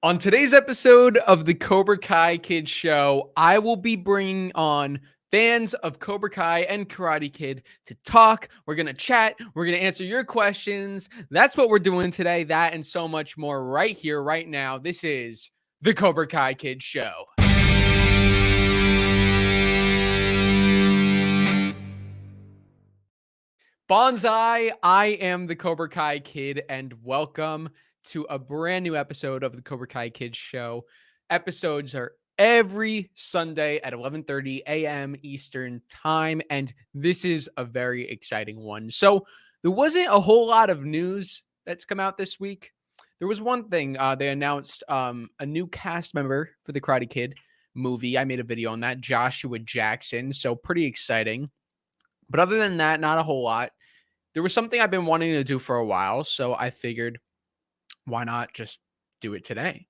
On today's episode of the Cobra Kai Kid Show, I will be bringing on fans of Cobra Kai and Karate Kid to talk. We're going to chat. We're going to answer your questions. That's what we're doing today. That and so much more right here, right now. This is the Cobra Kai Kid Show. Bonsai, I am the Cobra Kai Kid, and welcome to a brand new episode of the Cobra Kai Kid Show. Episodes are every Sunday at 11:30 a.m. Eastern Time, and this is a very exciting one. So there wasn't a whole lot of news that's come out this week. There was one thing. They announced a new cast member for the Karate Kid movie. I made a video on that, Joshua Jackson, so pretty exciting. But other than that, not a whole lot. There was something I've been wanting to do for a while, so I figured, why not just do it today?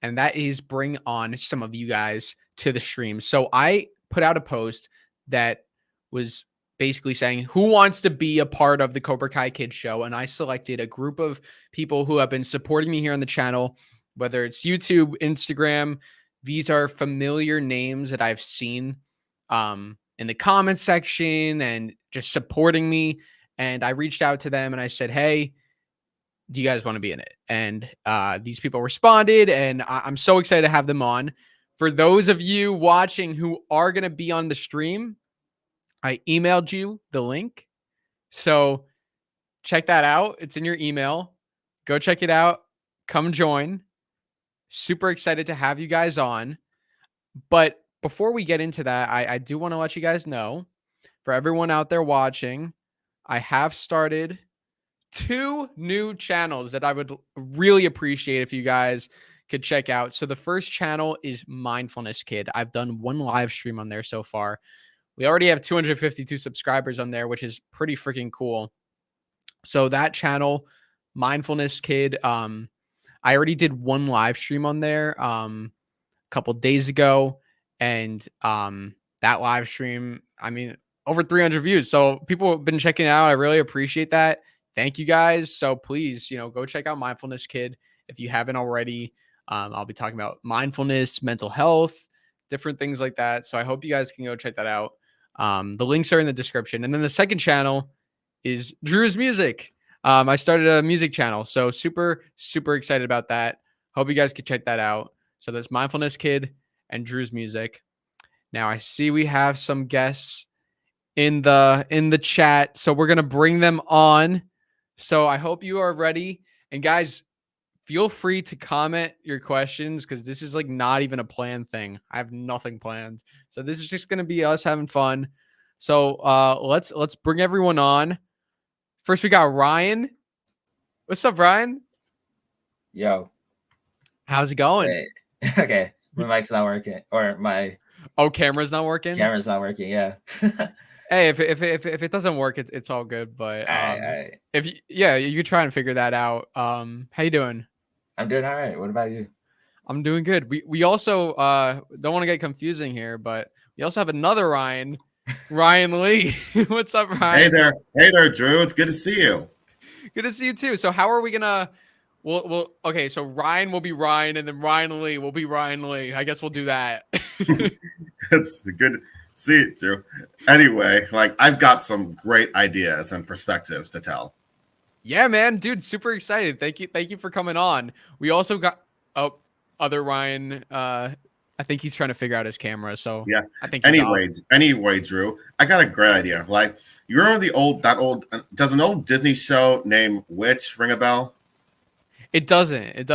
And that is bring on some of you guys to the stream. So I put out a post that was basically saying, who wants to be a part of the Cobra Kai Kid Show? And I selected a group of people who have been supporting me here on the channel, whether it's YouTube, Instagram. These are familiar names that I've seen in the comments section and just supporting me. And I reached out to them and I said, hey, do you guys want to be in it? And these people responded, and I'm so excited to have them on. For those of you watching who are going to be on the stream, I emailed you the link. So check that out. It's in your email. Go check it out. Come join. Super excited to have you guys on. But before we get into that, I do want to let you guys know, for everyone out there watching, I have started 2 new channels that I would really appreciate if you guys could check out. So the first channel is Mindfulness Kid. I've done 1 live stream on there so far. We already have 252 subscribers on there, which is pretty freaking cool. So that channel, Mindfulness Kid, I already did 1 live stream on there a couple days ago. And that live stream, I mean, over 300 views. So people have been checking it out. I really appreciate that. Thank you guys. So please, go check out Mindfulness Kid if you haven't already. I'll be talking about mindfulness, mental health, different things like that. So I hope you guys can go check that out. The links are in the description. And then the second channel is Drew's Music. I started a music channel. So super, super excited about that. Hope you guys can check that out. So there's Mindfulness Kid and Drew's Music. Now I see we have some guests in the chat, so we're gonna bring them on. So I hope you are ready. And guys, feel free to comment your questions, because this is like not even a planned thing. I have nothing planned, so this is just gonna be us having fun. So let's bring everyone on. First, we got Ryan. What's up, Ryan? Yo, how's it going? Wait. Okay, my mic's not working, or my camera's not working. Camera's not working. Yeah. Hey, if it doesn't work, it's all good. But all right. if you could try and figure that out. How you doing? I'm doing all right. What about you? I'm doing good. We also don't want to get confusing here, but we also have another Ryan Lee. What's up, Ryan? Hey there, Drew. It's good to see you. Good to see you too. So how are we gonna? Well, okay. So Ryan will be Ryan, and then Ryan Lee will be Ryan Lee. I guess we'll do that. It's good. See it, Drew. Anyway, I've got some great ideas and perspectives to tell. Yeah, man, dude, super excited. Thank you for coming on. We also got other Ryan. I think he's trying to figure out his camera. So yeah, I think. Anyway, Drew, I got a great idea. You remember does an old Disney show named Witch ring a bell? It doesn't.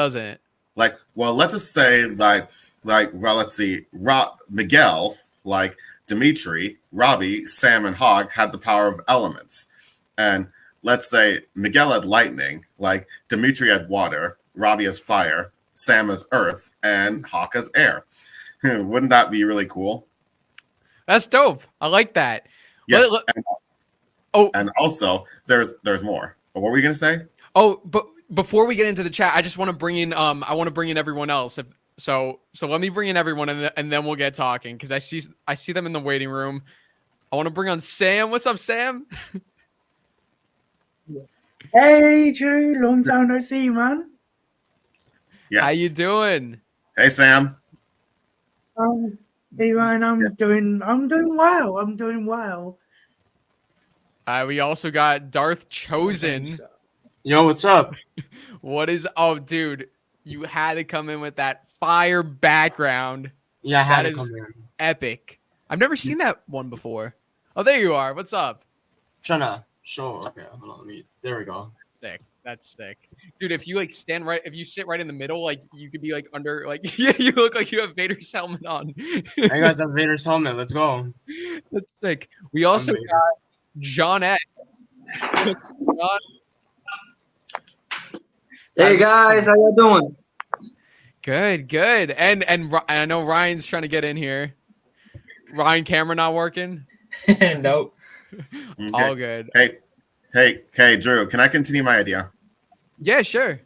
Well, let's just say let's see, Miguel, Dimitri, Robbie, Sam, and Hog had the power of elements. And let's say Miguel had lightning, Dimitri had water, Robbie has fire, Sam has earth, and Hawk has air. Wouldn't that be really cool? That's dope. I like that. Yeah. And also, there's more. What were we going to say? Oh, but before we get into the chat, I just want to bring in everyone else. So let me bring in everyone, and then we'll get talking, because I see them in the waiting room. I want to bring on Sam. What's up, Sam? Hey, Drew. Long time no see, man. Yeah. How you doing? Hey, Sam. Hey Ryan, I'm doing well. I'm doing well. We also got Darth Chosen. Yo, what's up? What is? Oh, dude, you had to come in with that fire background. Yeah, I had That to is come in. epic. I've never seen that one before. Oh, there you are. What's up? Trying to show. Okay, hold on. There we go. Sick. That's sick, dude. If you like stand right, if you sit right in the middle, like you could be like under, like yeah, you look like you have Vader's helmet on. Hey guys, have Vader's helmet. Let's go. That's sick. We also Vader. got John X. John, Hey guys, how y'all doing? good. And I know Ryan's trying to get in here. Ryan, camera not working. Nope. Okay. All good. Hey, Drew, can I continue my idea? Yeah, sure.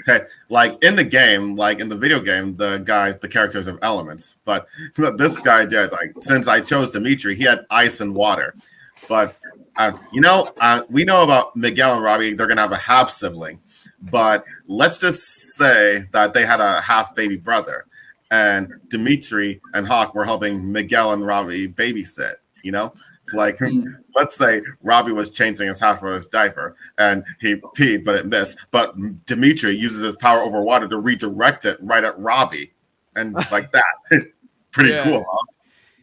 Hey, like in the game, like in the video game, the characters have elements, but this guy did. Like, since I chose Dimitri, he had ice and water. But we know about Miguel and Robbie. They're gonna have a half sibling, but let's just say that they had a half baby brother, and Dimitri and Hawk were helping Miguel and Robbie babysit. Like, let's say Robbie was changing his half brother's diaper and he peed, but it missed. But Dimitri uses his power over water to redirect it right at Robbie, and like that. Pretty Yeah. cool, huh?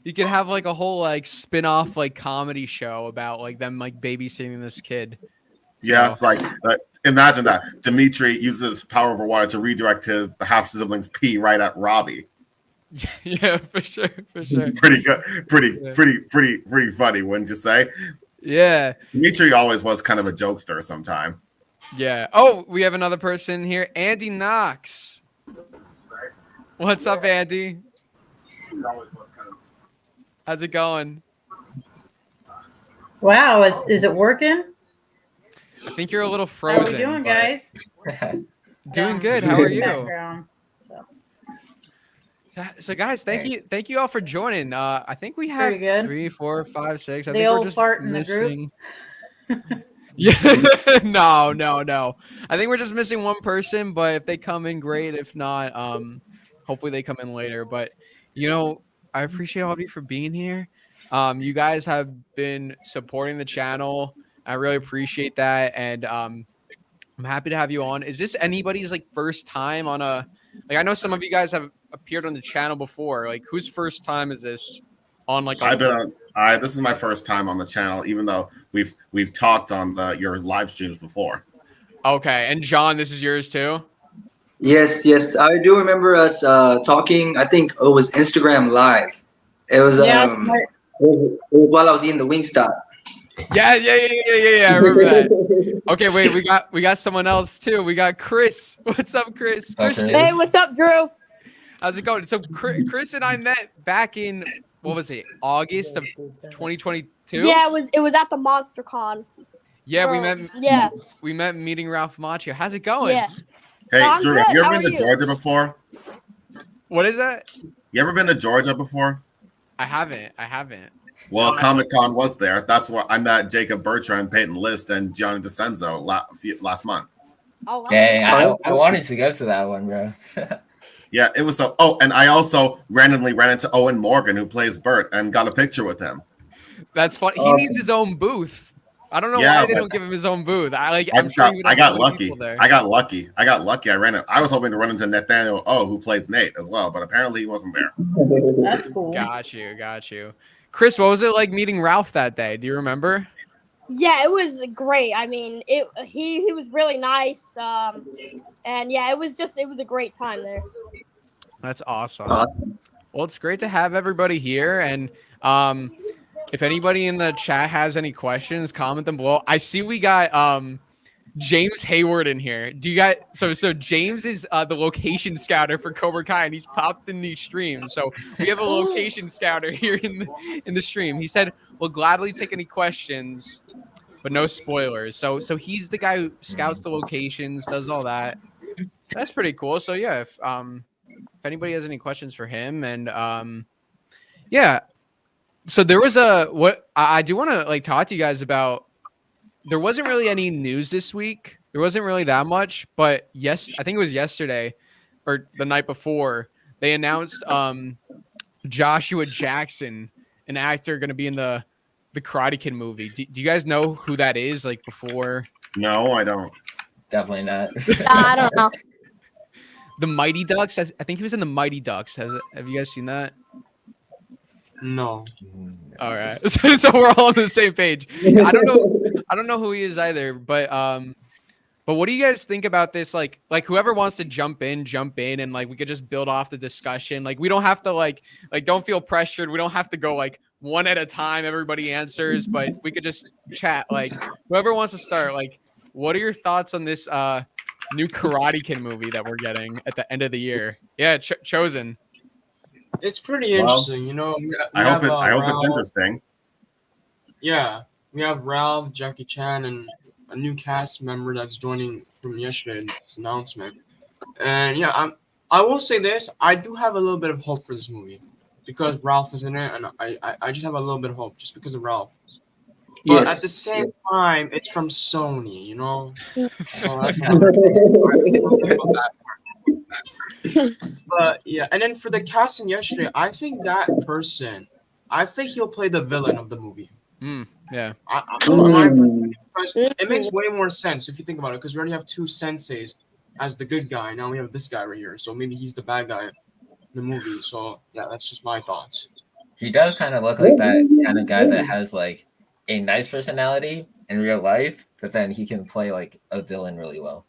You could have like a whole like spin-off like comedy show about like them like babysitting this kid. Yeah, So- it's like imagine that Dimitri uses power over water to redirect the half siblings pee right at Robbie. Yeah, for sure. Pretty good, Yeah. pretty funny, wouldn't you say? Yeah. Dimitri always was kind of a jokester sometime. Yeah. Oh, we have another person here, Andy Knox. What's up, Andy? How's it going? Wow, is it working? I think you're a little How frozen. are we doing, but- guys? Doing good. How are you? Background. So guys, thank you all for joining. I think we have Pretty good. 3, 4, 5, 6. I They think all we're just fart in the group? missing. Yeah, no. I think we're just missing one person, but if they come in, great. If not, hopefully they come in later. But I appreciate all of you for being here. You guys have been supporting the channel. I really appreciate that, and I'm happy to have you on. Is this anybody's like first time on a? Like, I know some of you guys have appeared on the channel before. Like, whose first time is this on? Like, I've been on. This is my first time on the channel, even though we've talked on your live streams before. Okay, and John, this is yours too. Yes, I do remember us talking. I think it was Instagram Live. It was Yeah, it was while I was eating the Wingstop. Yeah. I remember that. Okay, wait, we got someone else too. We got Chris. What's up, Chris? What's up, Christian. Chris? Hey, what's up, Drew? How's it going? So Chris and I met back in what was it? August of 2022. Yeah, it was at the Monster Con. Yeah, we Bro, met. Yeah, We met meeting Ralph Macchio. How's it going? yeah. Hey, I'm Drew, good. have you How ever been are to you? Georgia before? What is that? You ever been to Georgia before? I haven't. Well, Comic Con was there. That's where I met Jacob Bertrand, Peyton List, and Gianni DeCenzo last month. Oh, wow. Dang, I wanted to go to that one, bro. Yeah, it was so. Oh, and I also randomly ran into Owen Morgan, who plays Bert, and got a picture with him. That's funny. He Awesome. needs his own booth. I don't know Yeah, why they but- don't give him his own booth. I I'm sure he would have got so many lucky. people there. I got lucky. I was hoping to run into Nathaniel O, who plays Nate as well, but apparently he wasn't there. That's cool. Got you. Chris, what was it like meeting Ralph that day? Do you remember? Yeah, it was great. I mean, he was really nice. And yeah, it was a great time there. That's awesome. Awesome. Well, it's great to have everybody here. And if anybody in the chat has any questions, comment them below. I see we got James Hayward in here. Do you got so James is the location scouter for Cobra Kai, and he's popped in these streams. So we have a location scouter here in the stream. He said we'll gladly take any questions, but no spoilers. So he's the guy who scouts the locations, does all that. That's pretty cool. So yeah, if anybody has any questions for him, and yeah. So there was what I do want to like talk to you guys about. There wasn't really any news this week. There wasn't really that much, but yes, I think it was yesterday. or the night before, they announced Joshua Jackson, an actor going to be in the Karate Kid movie. Do you guys know who that is? Like before No, I don't. Definitely not. I don't know. the Mighty Ducks. I think he was in the Mighty Ducks. Have you guys seen that? No. All right, so we're all on the same page. I don't know who he is either, but what do you guys think about this? Like whoever wants to jump in, and like we could just build off the discussion. Like we don't have to like don't feel pressured. We don't have to go like one at a time. Everybody answers, but we could just chat. Like whoever wants to start. Like, what are your thoughts on this new Karate Kid movie that we're getting at the end of the year? Yeah, Chosen. It's pretty interesting, you know. I hope it's Ralph, interesting. Yeah, we have Ralph, Jackie Chan, and a new cast member that's joining from yesterday's announcement. And yeah, I will say this: I do have a little bit of hope for this movie because Ralph is in it, and I just have a little bit of hope just because of Ralph. But at the same time, it's from Sony, you know. So that's But yeah, and then for the casting yesterday, I think he'll play the villain of the movie. Yeah. Because it makes way more sense if you think about it, because we already have two senseis as the good guy. Now we have this guy right here, so maybe he's the bad guy in the movie. So yeah, that's just my thoughts. He does kind of look like that kind of guy that has like a nice personality in real life, but then he can play like a villain really well.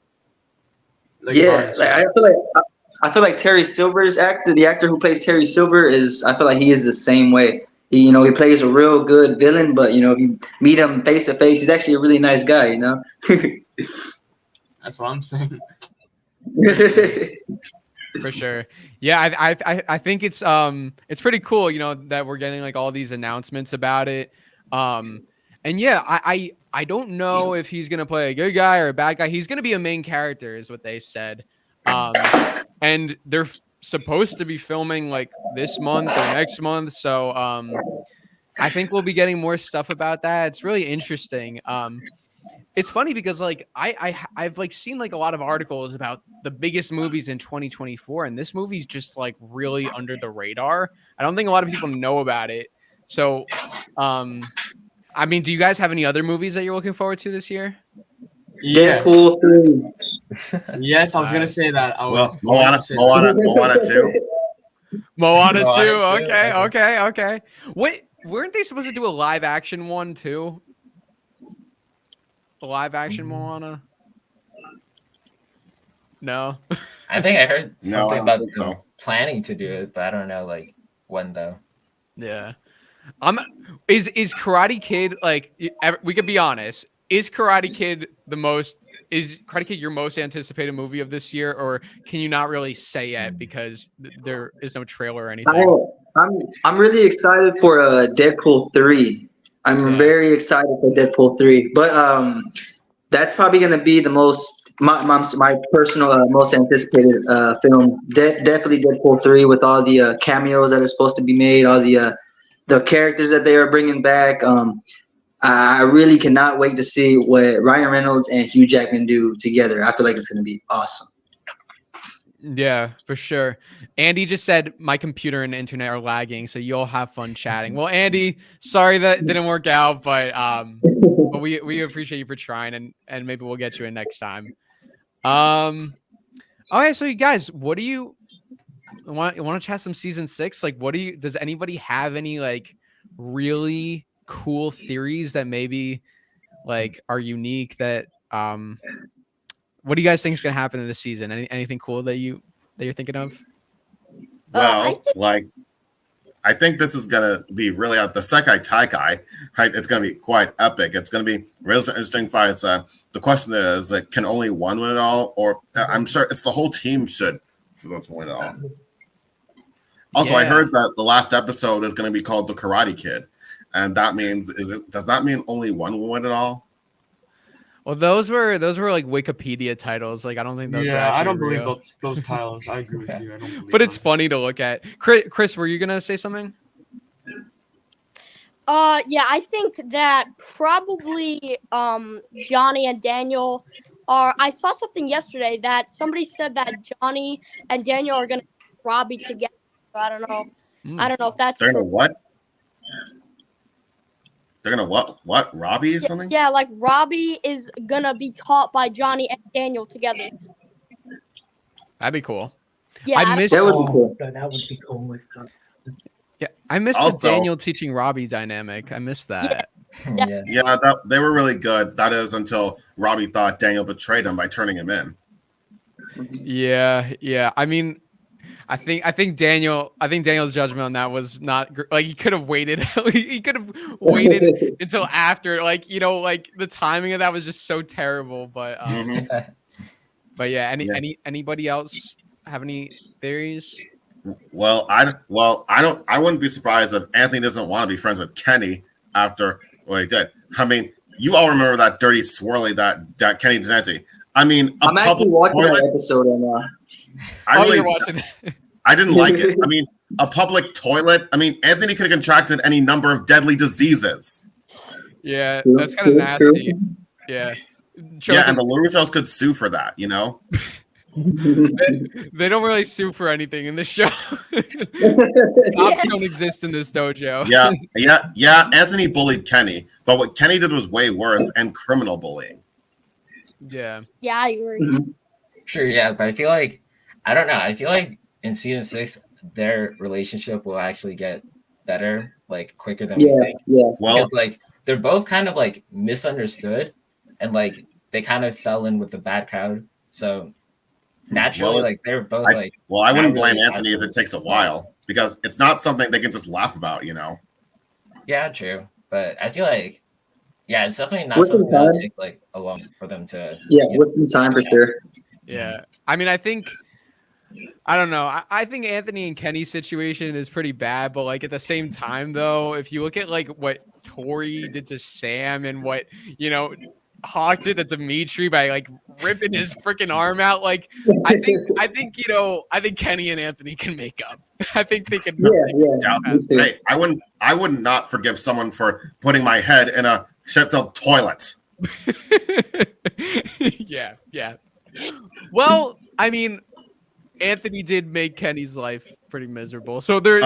Like I feel like Terry Silver's the actor who plays Terry Silver I feel like he is the same way. He plays a real good villain, but if you meet him face to face, he's actually a really nice guy, you know? That's what I'm saying. For sure. Yeah, I think it's pretty cool, that we're getting like all these announcements about it. And yeah, I don't know if he's gonna play a good guy or a bad guy. He's gonna be a main character, is what they said. And they're supposed to be filming like this month or next month. So I think we'll be getting more stuff about that. It's really interesting. It's funny because like I've like seen like a lot of articles about the biggest movies in 2024, and this movie's just like really under the radar. I don't think a lot of people know about it. So I mean, do you guys have any other movies that you're looking forward to this year? Yeah. Deadpool 3. Yes, I was gonna say that. Moana 2. Moana 2. Okay. Wait, weren't they supposed to do a live action one too? A live action Moana? No. I think I heard something about them planning to do it, but I don't know like when though. Yeah. Is Karate Kid like? We could be honest. Is Karate Kid your most anticipated movie of this year, or can you not really say yet because there is no trailer or anything? I'm really excited for Deadpool 3. I'm very excited for Deadpool 3, but that's probably gonna be the my personal most anticipated film. Definitely Deadpool 3 with all the cameos that are supposed to be made, all the characters that they are bringing back. I really cannot wait to see what Ryan Reynolds and Hugh Jackman do together. I feel like it's going to be awesome. Yeah, for sure. Andy just said my computer and internet are lagging, so you'll have fun chatting. Well, Andy, sorry that didn't work out, but we appreciate you for trying, and maybe we'll get you in next time. Okay, so you guys, what do you want to chat some season 6? Like, does anybody have any like really cool theories that maybe like are unique that what do you guys think is going to happen in this season? Anything cool that you're thinking of? Well, I think this is going to be really the Sekai Taikai. Right? It's going to be quite epic. It's going to be really interesting fights. The question is, like, can only one win it all? Or I'm sure it's the whole team should win it all. Also, I heard that the last episode is going to be called The Karate Kid. And that means, does that mean only one will win it all? Well, those were like Wikipedia titles. Like, I don't think those. Yeah, I don't real. believe those titles. I agree with you. I don't believe but it's funny to look at. Chris, were you gonna say something? Yeah, I think that probably Johnny and Daniel are. I saw something yesterday that somebody said that Johnny and Daniel are gonna Robbie together. So I don't know. I don't know if that's They're true. gonna what? They're gonna what? What? Robbie or something? Yeah, like Robbie is gonna be taught by Johnny and Daniel together. That'd be cool. Yeah, I miss. That would be cool. No, that would be cool. Yeah, I miss Also- the Daniel teaching Robbie dynamic. I miss that. Yeah. Yeah, they were really good. That is until Robbie thought Daniel betrayed him by turning him in. Yeah. I mean, I think Daniel's judgment on that was not like he could have waited. He could have waited until after, like the timing of that was just so terrible. But but yeah, anybody else have any theories? Well, I wouldn't be surprised if Anthony doesn't want to be friends with Kenny after what he did. I mean, you all remember that dirty swirly that Kenny Dzante. I mean, I'm actually watching that episode right now. You're watching. I didn't like it. I mean, a public toilet. I mean, Anthony could have contracted any number of deadly diseases. Yeah, that's kind of nasty. Yeah. Yeah, and the Larusos could sue for that, you know? They don't really sue for anything in this show. Cops don't exist in this dojo. Yeah. Anthony bullied Kenny, but what Kenny did was way worse and criminal bullying. Yeah. Yeah, I agree. Sure, yeah, but I feel like I don't know. I feel like in season 6, their relationship will actually get better, like quicker than we think. Yeah. Well, Because like they're both kind of like misunderstood, and like they kind of fell in with the bad crowd. So naturally, like they're both like. Well, I wouldn't blame really Anthony if it takes a while because it's not something they can just laugh about, you know. Yeah, true, but I feel like it's definitely not With something some that'll time. take like a long for them to. With some time for sure. Yeah. I mean, I don't know. I think Anthony and Kenny's situation is pretty bad, but like at the same time, though, if you look at like what Tori did to Sam and what Hawk did to Dimitri by like ripping his freaking arm out, like I think Kenny and Anthony can make up. I think they can. Hey, I would not forgive someone for putting my head in a Sheffield toilet. Yeah. Well, I mean, Anthony did make Kenny's life pretty miserable. So they're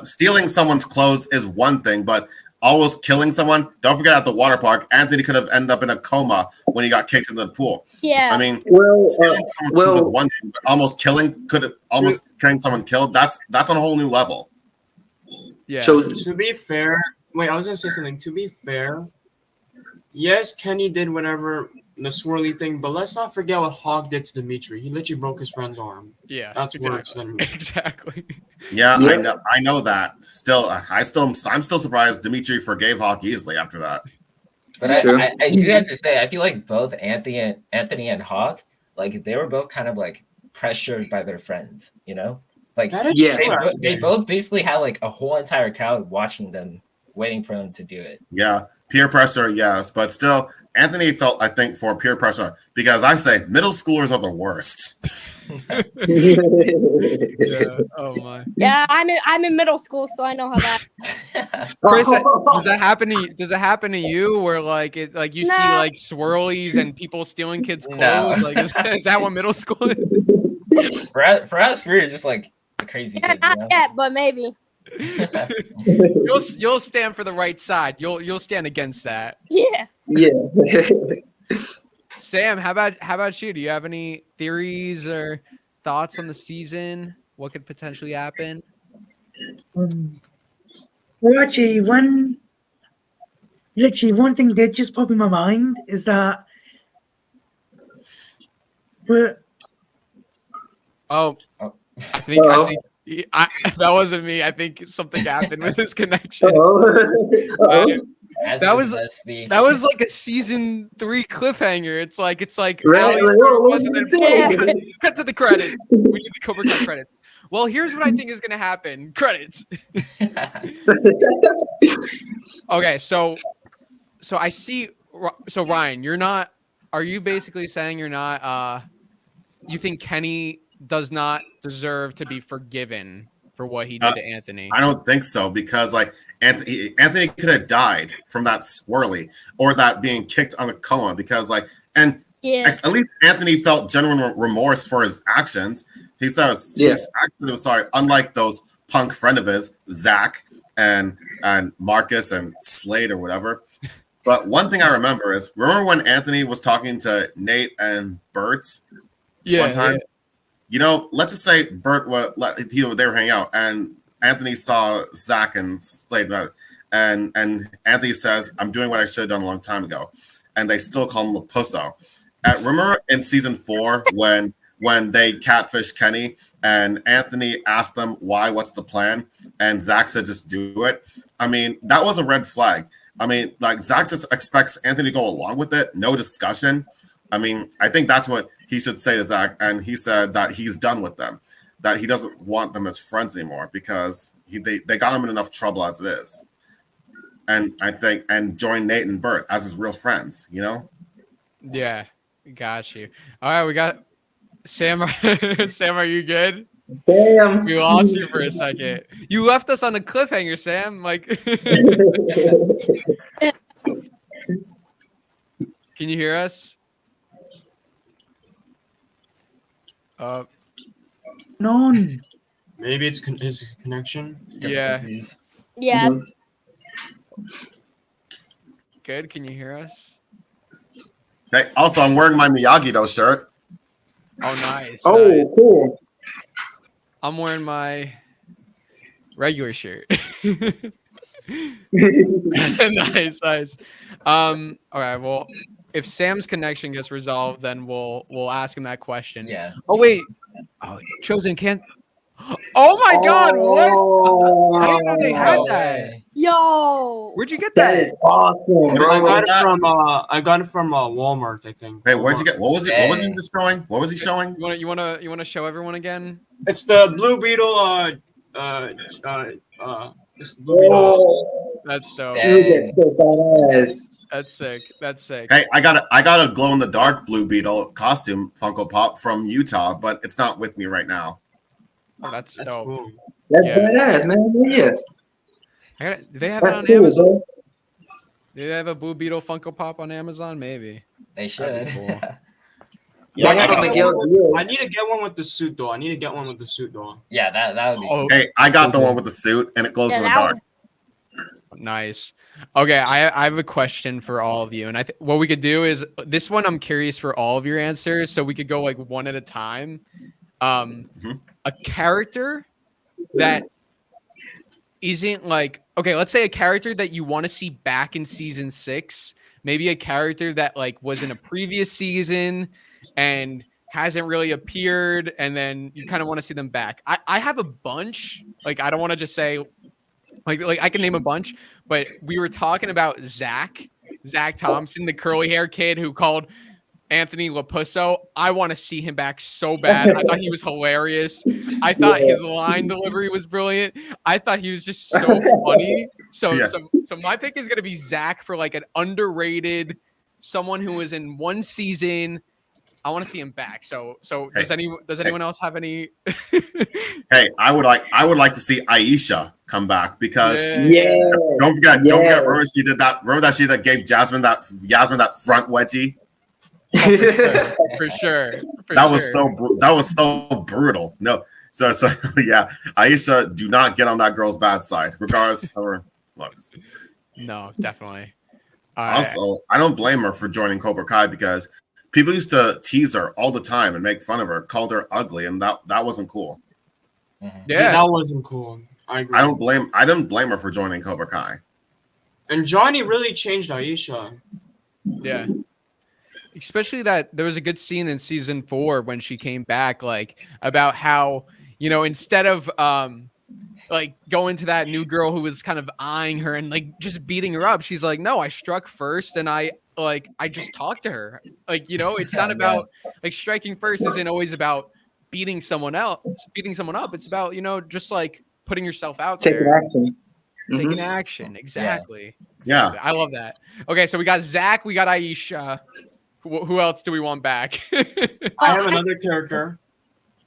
stealing someone's clothes is one thing, but almost killing someone. Don't forget at the water park, Anthony could have ended up in a coma when he got kicked into the pool. Yeah. I mean, stealing someone's clothes is one thing, but almost getting someone killed. That's on a whole new level. Yeah. So To be fair, wait, I was gonna say something. To be fair, yes, Kenny did whatever the swirly thing, but let's not forget what Hawk did to Dimitri. He literally broke his friend's arm. Yeah, That's worse than exactly. Yeah, I know that. I'm still surprised Dimitri forgave Hawk easily after that. But I do have to say, I feel like both Anthony and Hawk, like they were both kind of like pressured by their friends, you know? Like they both basically had like a whole entire crowd watching them, waiting for them to do it. Yeah, peer pressure, yes, but still, Anthony felt, I think, for peer pressure because I say middle schoolers are the worst. Yeah. Oh my. Yeah, I'm in middle school, so I know how that. Chris, does that happen to you where like you see like swirlies and people stealing kids' clothes? No. Like is that what middle school is? For us, we were just like the crazy kids. Not yet, but maybe. You'll stand for the right side. You'll stand against that. Yeah. Sam, how about you? Do you have any theories or thoughts on the season? What could potentially happen? Well, actually, one thing that just popped in my mind is that I think that wasn't me. I think something happened with his connection. That was like a season 3 cliffhanger. It's like cut to the credits. We need the Cobra Kai credits. Well, here's what I think is gonna happen. Credits. Okay, so I see. So Ryan, you're not. Are you basically saying you're not? You think Kenny does not deserve to be forgiven for what he did to Anthony? I don't think so because like Anthony could have died from that swirly or that being kicked on a coma because like and Yeah. At least Anthony felt genuine remorse for his actions. He says his actions was sorry, unlike those punk friend of his, Zach and Marcus and Slade or whatever. But one thing I remember when Anthony was talking to Nate and Bert one time? Yeah. You know, let's just say Bert they were hanging out, and Anthony saw Zach and Slade, and Anthony says, "I'm doing what I should have done a long time ago," and they still call him a pusso. Remember in season 4 when they catfished Kenny and Anthony asked them why, what's the plan, and Zach said just do it. I mean, that was a red flag. I mean, like Zach just expects Anthony to go along with it, no discussion. I mean, I think that's what he should say to Zach, and he said that he's done with them, that he doesn't want them as friends anymore because they got him in enough trouble as it is. And I think join Nate and Bert as his real friends, you know? Yeah, got you. All right, we got Sam. Sam, are you good? Sam, we lost you for a second. You left us on a cliffhanger, Sam. Like, can you hear us? None. Maybe it's his connection. Yeah. Yeah. Good. Can you hear us? Hey, also, I'm wearing my Miyagi-Do shirt. Oh, nice. Oh, cool. I'm wearing my regular shirt. Nice. All right. Well, if Sam's connection gets resolved, then we'll ask him that question. Yeah. Oh wait. Oh, Chosen can't. Oh my God! What? I didn't know they had that. Yo. Where'd you get that? That is awesome, bro. I got it from Walmart, I think. Hey, where'd you get? What was he just showing? What was he showing? You wanna show everyone again? It's the Blue Beetle. This Blue Beetle. That's dope. Dude, that's so badass. That's sick. Hey, I got a glow in the dark Blue Beetle costume Funko Pop from Utah, but it's not with me right now. Oh, that's dope. Cool. That's badass, man. Yeah. Do they have it on Amazon? Bro. Do they have a Blue Beetle Funko Pop on Amazon? Maybe. They should. Cool. Yeah, I need to get one with the suit though. Yeah, that would be. Oh, hey, I got the one with the suit, and it glows in the dark. Nice. Okay, I have a question for all of you, and what we could do is this one. I'm curious for all of your answers, so we could go like one at a time. A character that isn't like, okay, let's say a character that you want to see back in season 6, maybe a character that like was in a previous season and hasn't really appeared, and then you kind of want to see them back. I have a bunch. Like, I don't want to just say like I can name a bunch, but we were talking about Zach Thompson, the curly hair kid who called Anthony Lapusso. I want to see him back so bad. I thought he was hilarious. I thought his line delivery was brilliant. I thought he was just so funny. So my pick is gonna be Zach for like an underrated, someone who was in one season. I want to see him back. So does anyone else have any? Hey, I would like to see Aisha come back because don't forget, remember she did that. Remember that she gave Yasmin that front wedgie. For sure. That was so brutal. No, so yeah, Aisha, do not get on that girl's bad side, regardless of her looks. No, definitely. Also, I don't blame her for joining Cobra Kai because people used to tease her all the time and make fun of her, called her ugly, and that wasn't cool. Yeah, that wasn't cool. I agree. I didn't blame her for joining Cobra Kai. And Johnny really changed Aisha. Yeah. Especially that there was a good scene in season 4 when she came back, like about how, you know, instead of like going to that new girl who was kind of eyeing her and like just beating her up, she's like, no, I struck first and I just talked to her. Like, you know, it's not about like striking first isn't always about beating someone up. It's about, you know, just like putting yourself out there. Taking action. Exactly. Yeah. I love that. Okay, so we got Zach, we got Aisha. Who else do we want back? I have another character.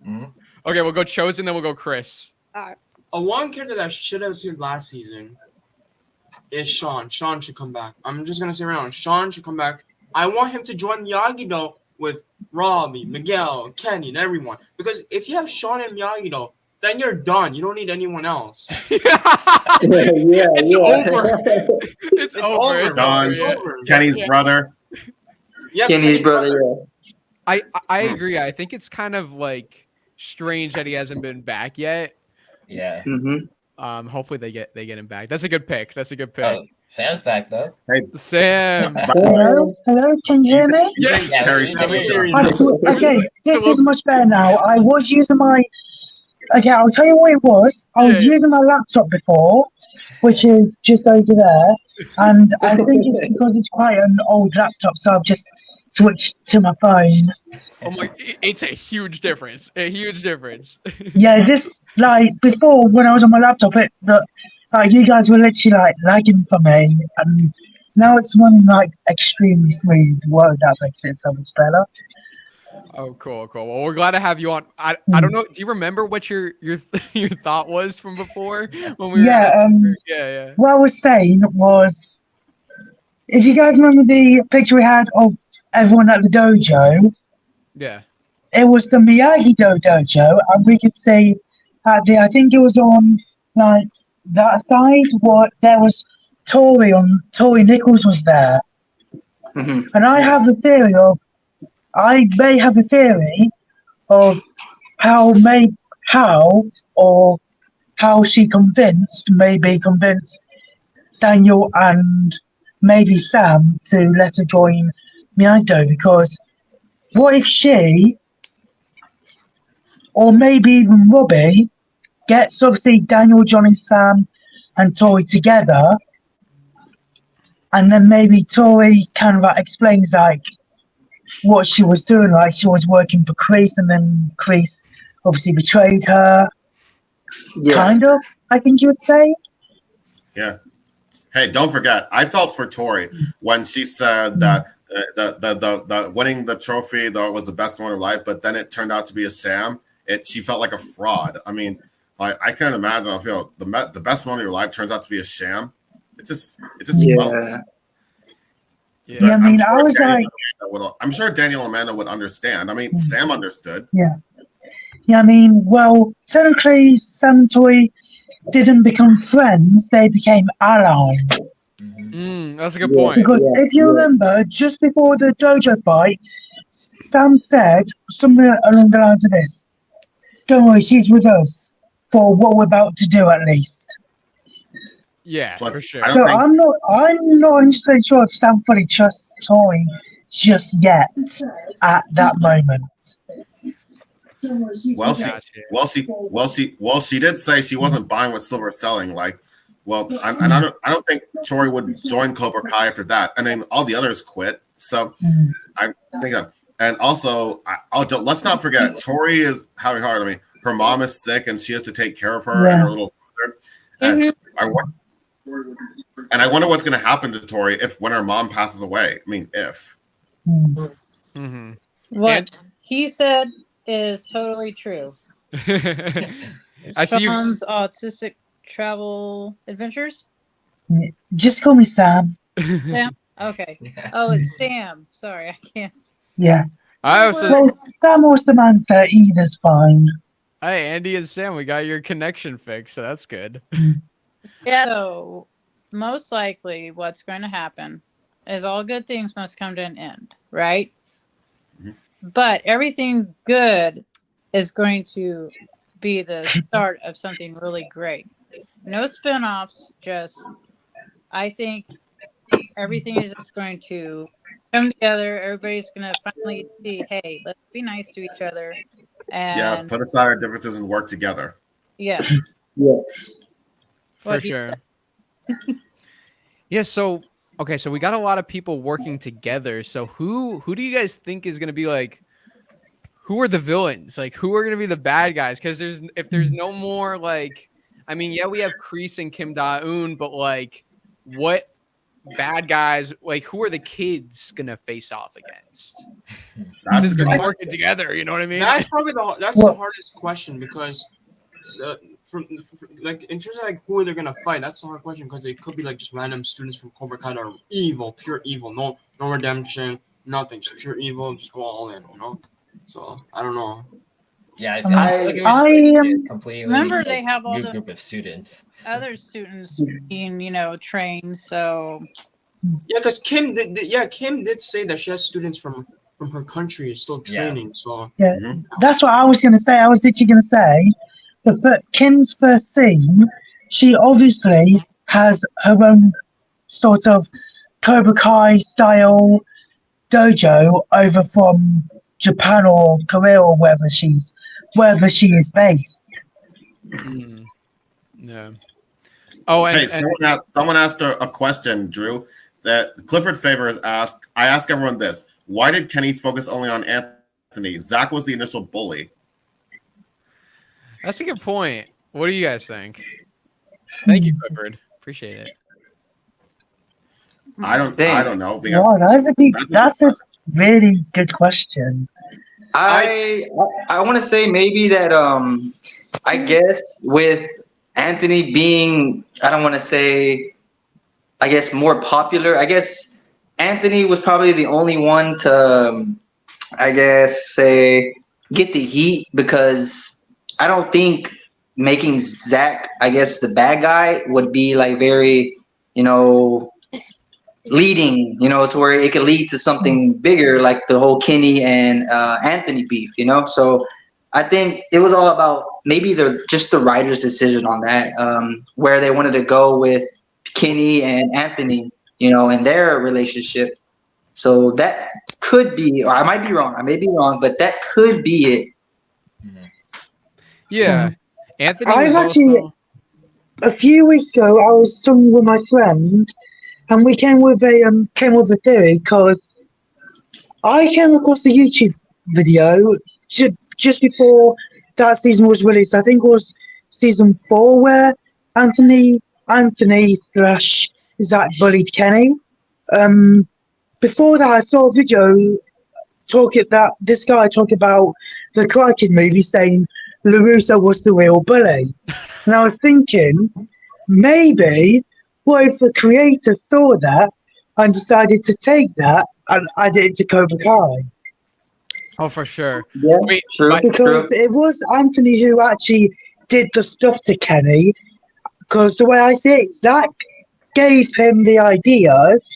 Okay, we'll go Chosen, then we'll go Chris. A one character that should have appeared last season is Sean. Sean should come back. I'm just gonna say right now, Sean should come back. I want him to join Miyagi-Do with Robbie, Miguel, Kenny, and everyone. Because if you have Sean and Miyagi, though, then you're done. You don't need anyone else. It's over. It's over. It's Done. over. Kenny's brother. Yep, Kenny's brother. Yeah. I agree. I think it's kind of like strange that he hasn't been back yet. Yeah. Hopefully they get him back. That's a good pick. That's a good pick. Oh, Sam's back though. Hey, Sam. Hello, hello, can you hear me? Yeah, Terry Okay, this is much better now. I was using my. Okay, I'll tell you what it was. I was using my laptop before, which is just over there, and I think it's because it's quite an old laptop, so I've just switched to my phone. Oh my! It's a huge difference. A huge difference. Yeah, this like before when I was on my laptop, like you guys were literally like lagging for me, and now it's running like extremely smooth. Whoa, that makes it so much better. Oh, cool. Well, we're glad to have you on. I don't know. Do you remember what your your thought was from before when we were? Yeah. What I was saying was, if you guys remember the picture we had of everyone at the dojo, Yeah. it was the Miyagi dojo, and we could see I think it was on like that side. What there was Tori Nichols was there, and I may have a theory of how she maybe convinced Daniel and maybe Sam to let her join Miyagi, because what if she, or maybe even Robbie, gets obviously Daniel, Johnny, Sam and Tori together, and then maybe Tori kind of like explains like what she was doing, like she was working for Chris, and then Chris obviously betrayed her. Yeah. Kind of, I think you would say. Yeah. Hey, don't forget, I felt for Tori when she said that the winning the trophy was the best moment of her life, but then it turned out to be a Sam. She felt like a fraud. I mean, I can't imagine. I feel the best moment of your life turns out to be a sham. It just felt. Yeah, I mean, I was like, I'm sure Daniel and Amanda would understand. I mean, Sam understood. Yeah, I mean, well, technically, Sam and Tori didn't become friends; they became allies. That's a good point. Because if you remember, just before the dojo fight, Sam said something along the lines of this: "Don't worry, she's with us for what we're about to do, at least." Yeah, for sure. So I'm not 100% sure if Sam fully trusts Tori just yet at that moment. She did say she wasn't buying what Silver was selling. Like, I don't think Tori would join Cobra Kai after that. And then all the others quit. So I think and also let's not forget Tori is having hard. I mean, her mom is sick and she has to take care of her and her little brother. And I wonder what's going to happen to Tori when her mom passes away. I mean, if. What he said is totally true. I see Sean's autistic travel adventures. Just call me Sam. Sam? Okay. Oh, it's Sam. Sorry, I can't. Yeah. Well, Sam or Samantha, either's fine. Hey, Andy and Sam, we got your connection fixed, so that's good. Yeah. So, most likely, what's going to happen is all good things must come to an end, right? But everything good is going to be the start of something really great. No spinoffs, just I think everything is just going to come together. Everybody's going to finally see, hey, let's be nice to each other. And put aside our differences and work together. Yes. Yes. For sure. Yeah, so so we got a lot of people working together. So who do you guys think is going to be like, who are the villains? Like, who are going to be the bad guys? Because if there's no more, like, I mean, yeah, we have Kreese and Kim Da-eun, but like, what bad guys, like, who are the kids going to face off against? This is going to be working together, you know what I mean? That's probably the hardest question, because like in terms of like who they're gonna fight, that's a hard question, because they could be like just random students from Cobra Kai that are evil, pure evil, no redemption, nothing. Just pure evil, just go all in, So I don't know. Yeah, I feel like it was just, completely remember they have all new the group of students. Other students being, trained. So yeah, because Kim did say that she has students from her country still training. So yeah, that's what I was gonna say. I was literally gonna say, Kim's first scene, she obviously has her own sort of Cobra Kai style dojo over from Japan or Korea or wherever she is based. Yeah. Oh, and, hey, someone asked a question, Drew. That Clifford Favors asked. I ask everyone this: why did Kenny focus only on Anthony? Zach was the initial bully. That's a good point. What do you guys think? Thank you, Clifford. Appreciate it. I don't know. Wow, that's a really good question. I want to say maybe that I guess with Anthony being, I don't want to say, I guess more popular. I guess Anthony was probably the only one to, I guess, say get the heat, because I don't think making Zach, I guess, the bad guy would be like very, leading, to where it could lead to something bigger, like the whole Kenny and Anthony beef, So I think it was all about maybe just the writer's decision on that, where they wanted to go with Kenny and Anthony, and their relationship. So that could be, or I might be wrong. I may be wrong, but that could be it. Yeah, Anthony. I've actually a few weeks ago I was talking with my friend, and we came with a theory, because I came across a YouTube video just before that season was released. I think it was season 4, where Anthony / Zach bullied Kenny. Before that, I saw a video this guy talking about the Karate Kid movie, saying LaRusso was the real bully. And I was thinking, maybe, what if the creator saw that and decided to take that and add it to Cobra Kai? Oh, for sure. Yeah, wait, true. Because it was Anthony who actually did the stuff to Kenny. Because the way I see it, Zach gave him the ideas,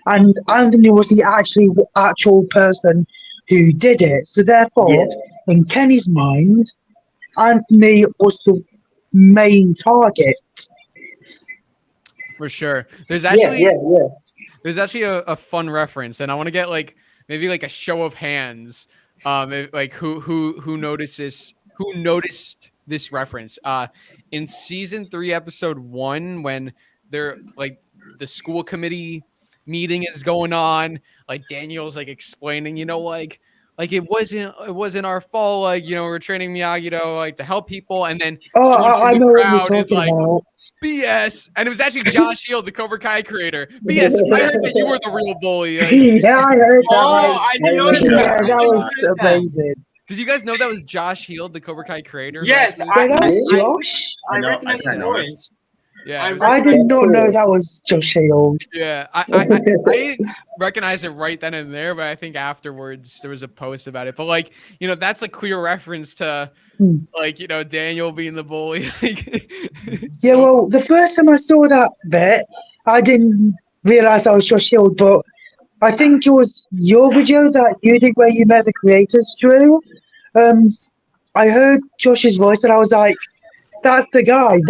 and Anthony was the actual person who did it. So therefore, in Kenny's mind, Anthony was the main target. For sure. There's actually there's actually a fun reference, and I want to get maybe a show of hands. Who noticed this reference? In season 3, episode 1, when they're the school committee meeting is going on, Daniel's explaining, it wasn't our fault, we're training Miyagi to help people, and then I know what you're talking about. BS, and it was actually Josh Hield, the Cobra Kai creator. BS, I heard that you were the real bully. Yeah, I heard that. Oh, I didn't notice that. Yeah, that was amazing. Did you guys know that was Josh Hield, the Cobra Kai creator? Yes, Josh. I recognize the voice. Yeah, I did not know that was Josh Hield. Yeah, I didn't recognize it right then and there, but I think afterwards there was a post about it. But that's a clear reference to Daniel being the bully. Yeah, well, the first time I saw that bit, I didn't realize that was Josh Hield, but I think it was your video that you did where you met the creators, Drew. I heard Josh's voice and I was like, that's the guy.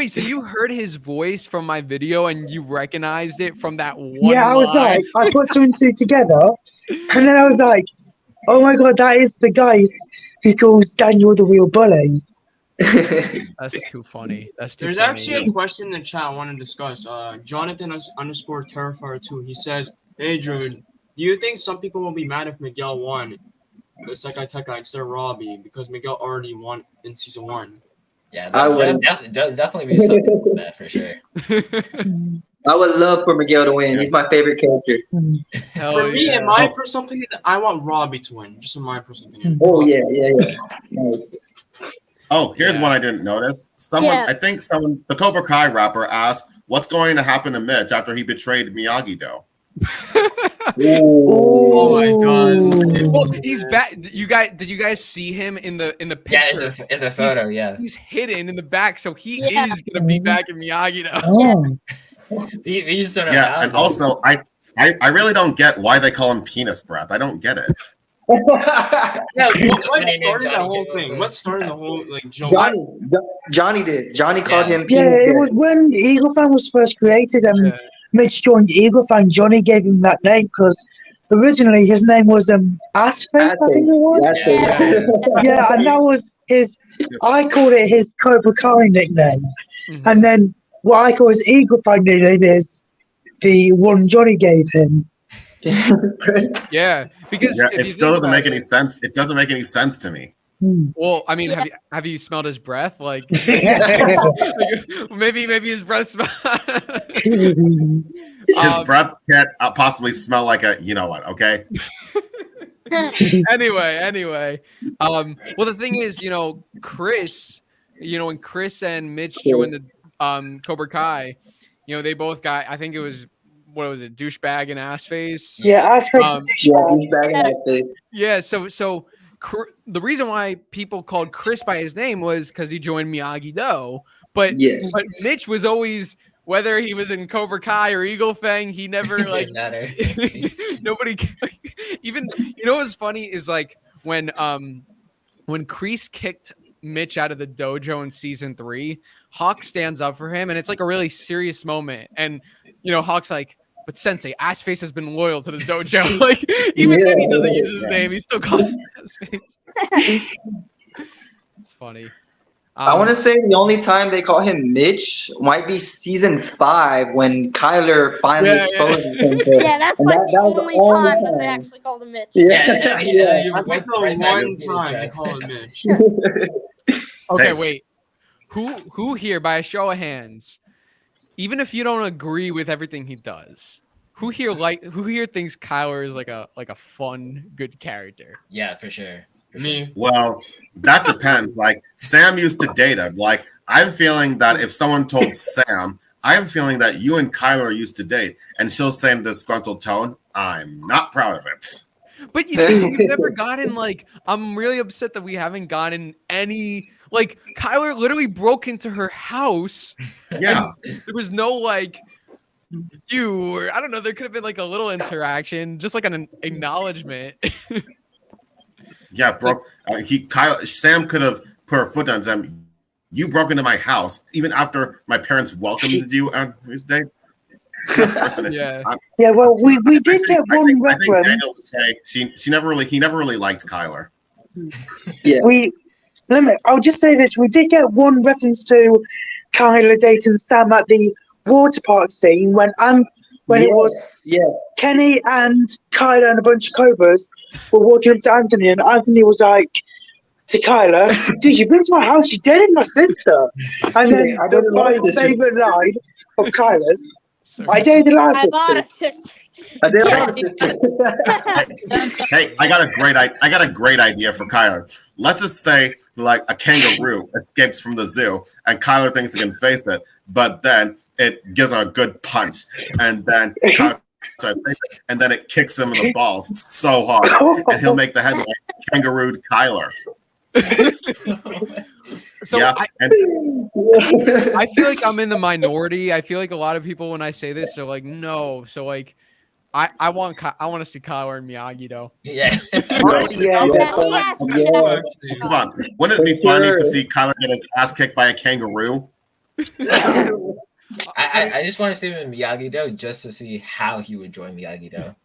So you heard his voice from my video and you recognized it from that one Yeah, I was line? I put 2 and 2 together, and then I was like, oh my god, that is the guy who calls Daniel the real bully. That's too funny. There's actually a question in the chat I want to discuss. Jonathan _ Terrifier2. He says, hey Drew, do you think some people will be mad if Miguel won the Sekai Tekai instead of Robbie, because Miguel already won in season 1? Yeah, I would definitely be something for that for sure. I would love for Miguel to win. He's my favorite character. For me, in my personal opinion, I want Robbie to win. Just in my personal opinion. Oh yeah. Nice. Oh, here's one I didn't notice. I think the Cobra Kai rapper asked, "What's going to happen to Mitch after he betrayed Miyagi-Do?" Oh my god. Well, he's back. Did you guys see him in the picture? Yeah, in the photo, yeah. He's hidden in the back, so he is gonna be back in Miyagi now. Oh. He's sort of Yeah, and also I really don't get why they call him penis breath. I don't get it. Yeah, what started the whole thing? What started the whole joke? Johnny did. Johnny called him. Yeah, it was when Eagle Fang was first created, and Mitch joined Eagle Fang. Johnny gave him that name because originally his name was Assface, I think it was. Yeah, and that was his. I called it his Cobra Kai nickname, and then what I call his Eagle Fang nickname is the one Johnny gave him. Yeah, because it still doesn't make any sense. It doesn't make any sense to me. Well, I mean, have you smelled his breath? Like, maybe his breath smells. His breath can't possibly smell like a. You know what? Okay. Anyway. Well, the thing is, Chris, when Chris and Mitch joined the Cobra Kai, they both got. I think it was. What was it? Douchebag and ass face. Yeah, ass face. Douchebag and ass face. Yeah. So the reason why people called Chris by his name was because he joined Miyagi-Do. But Mitch was always, whether he was in Cobra Kai or Eagle Fang, he never matter. Nobody even. What's funny is when Kreese kicked Mitch out of the dojo in season 3, Hawk stands up for him, and it's a really serious moment. And Hawk's like, but Sensei, Assface has been loyal to the dojo. Even then he doesn't use his name. He still calls him Assface. It's funny. I want to say the only time they call him Mitch might be season 5 when Kyler finally exposed him. Yeah, that's the only time that they actually called him Mitch. Yeah. That's the one time they call him Mitch. Okay, wait. Who here, by a show of hands, even if you don't agree with everything he does, who here thinks Kyler is like a fun, good character? Yeah, for sure. Me. Well, that depends. Sam used to date him. I'm feeling that if someone told Sam, I have a feeling that you and Kyler used to date, and she'll say in a disgruntled tone, I'm not proud of it. But you see, we've never gotten I'm really upset that we haven't gotten any. Kyler literally broke into her house. Yeah. There was no you or I don't know. There could have been a little interaction, just an acknowledgement. Yeah, bro. Sam could have put her foot down. Sam, you broke into my house even after my parents welcomed you on his date. Yeah. Well, we did get one reference. I think Daniel would say he never really liked Kyler. Yeah. I'll just say this: we did get one reference to Kyler dating Sam at the water park scene when it was Kenny and Kyler and a bunch of Cobras were walking up to Anthony, and Anthony was like to Kyler, "Dude, you've been to my house. You dated my sister." And then my favorite line of Kyler's, "I dated our sister." I bought a sister. Hey, I got a great idea for Kyler. Let's just say a kangaroo escapes from the zoo and Kyler thinks he can face it, but then it gives him a good punch, and then it kicks him in the balls so hard, and he'll make the headline "Kangarooed Kyler." So I feel like I'm in the minority. I feel like a lot of people, when I say this, are like, no. So I want to see Kyler and Miyagi-Do. Yeah. Come on, wouldn't it be funny to see Kyler get his ass kicked by a kangaroo? I just want to see him in Miyagi-Do just to see how he would join Miyagi-Do.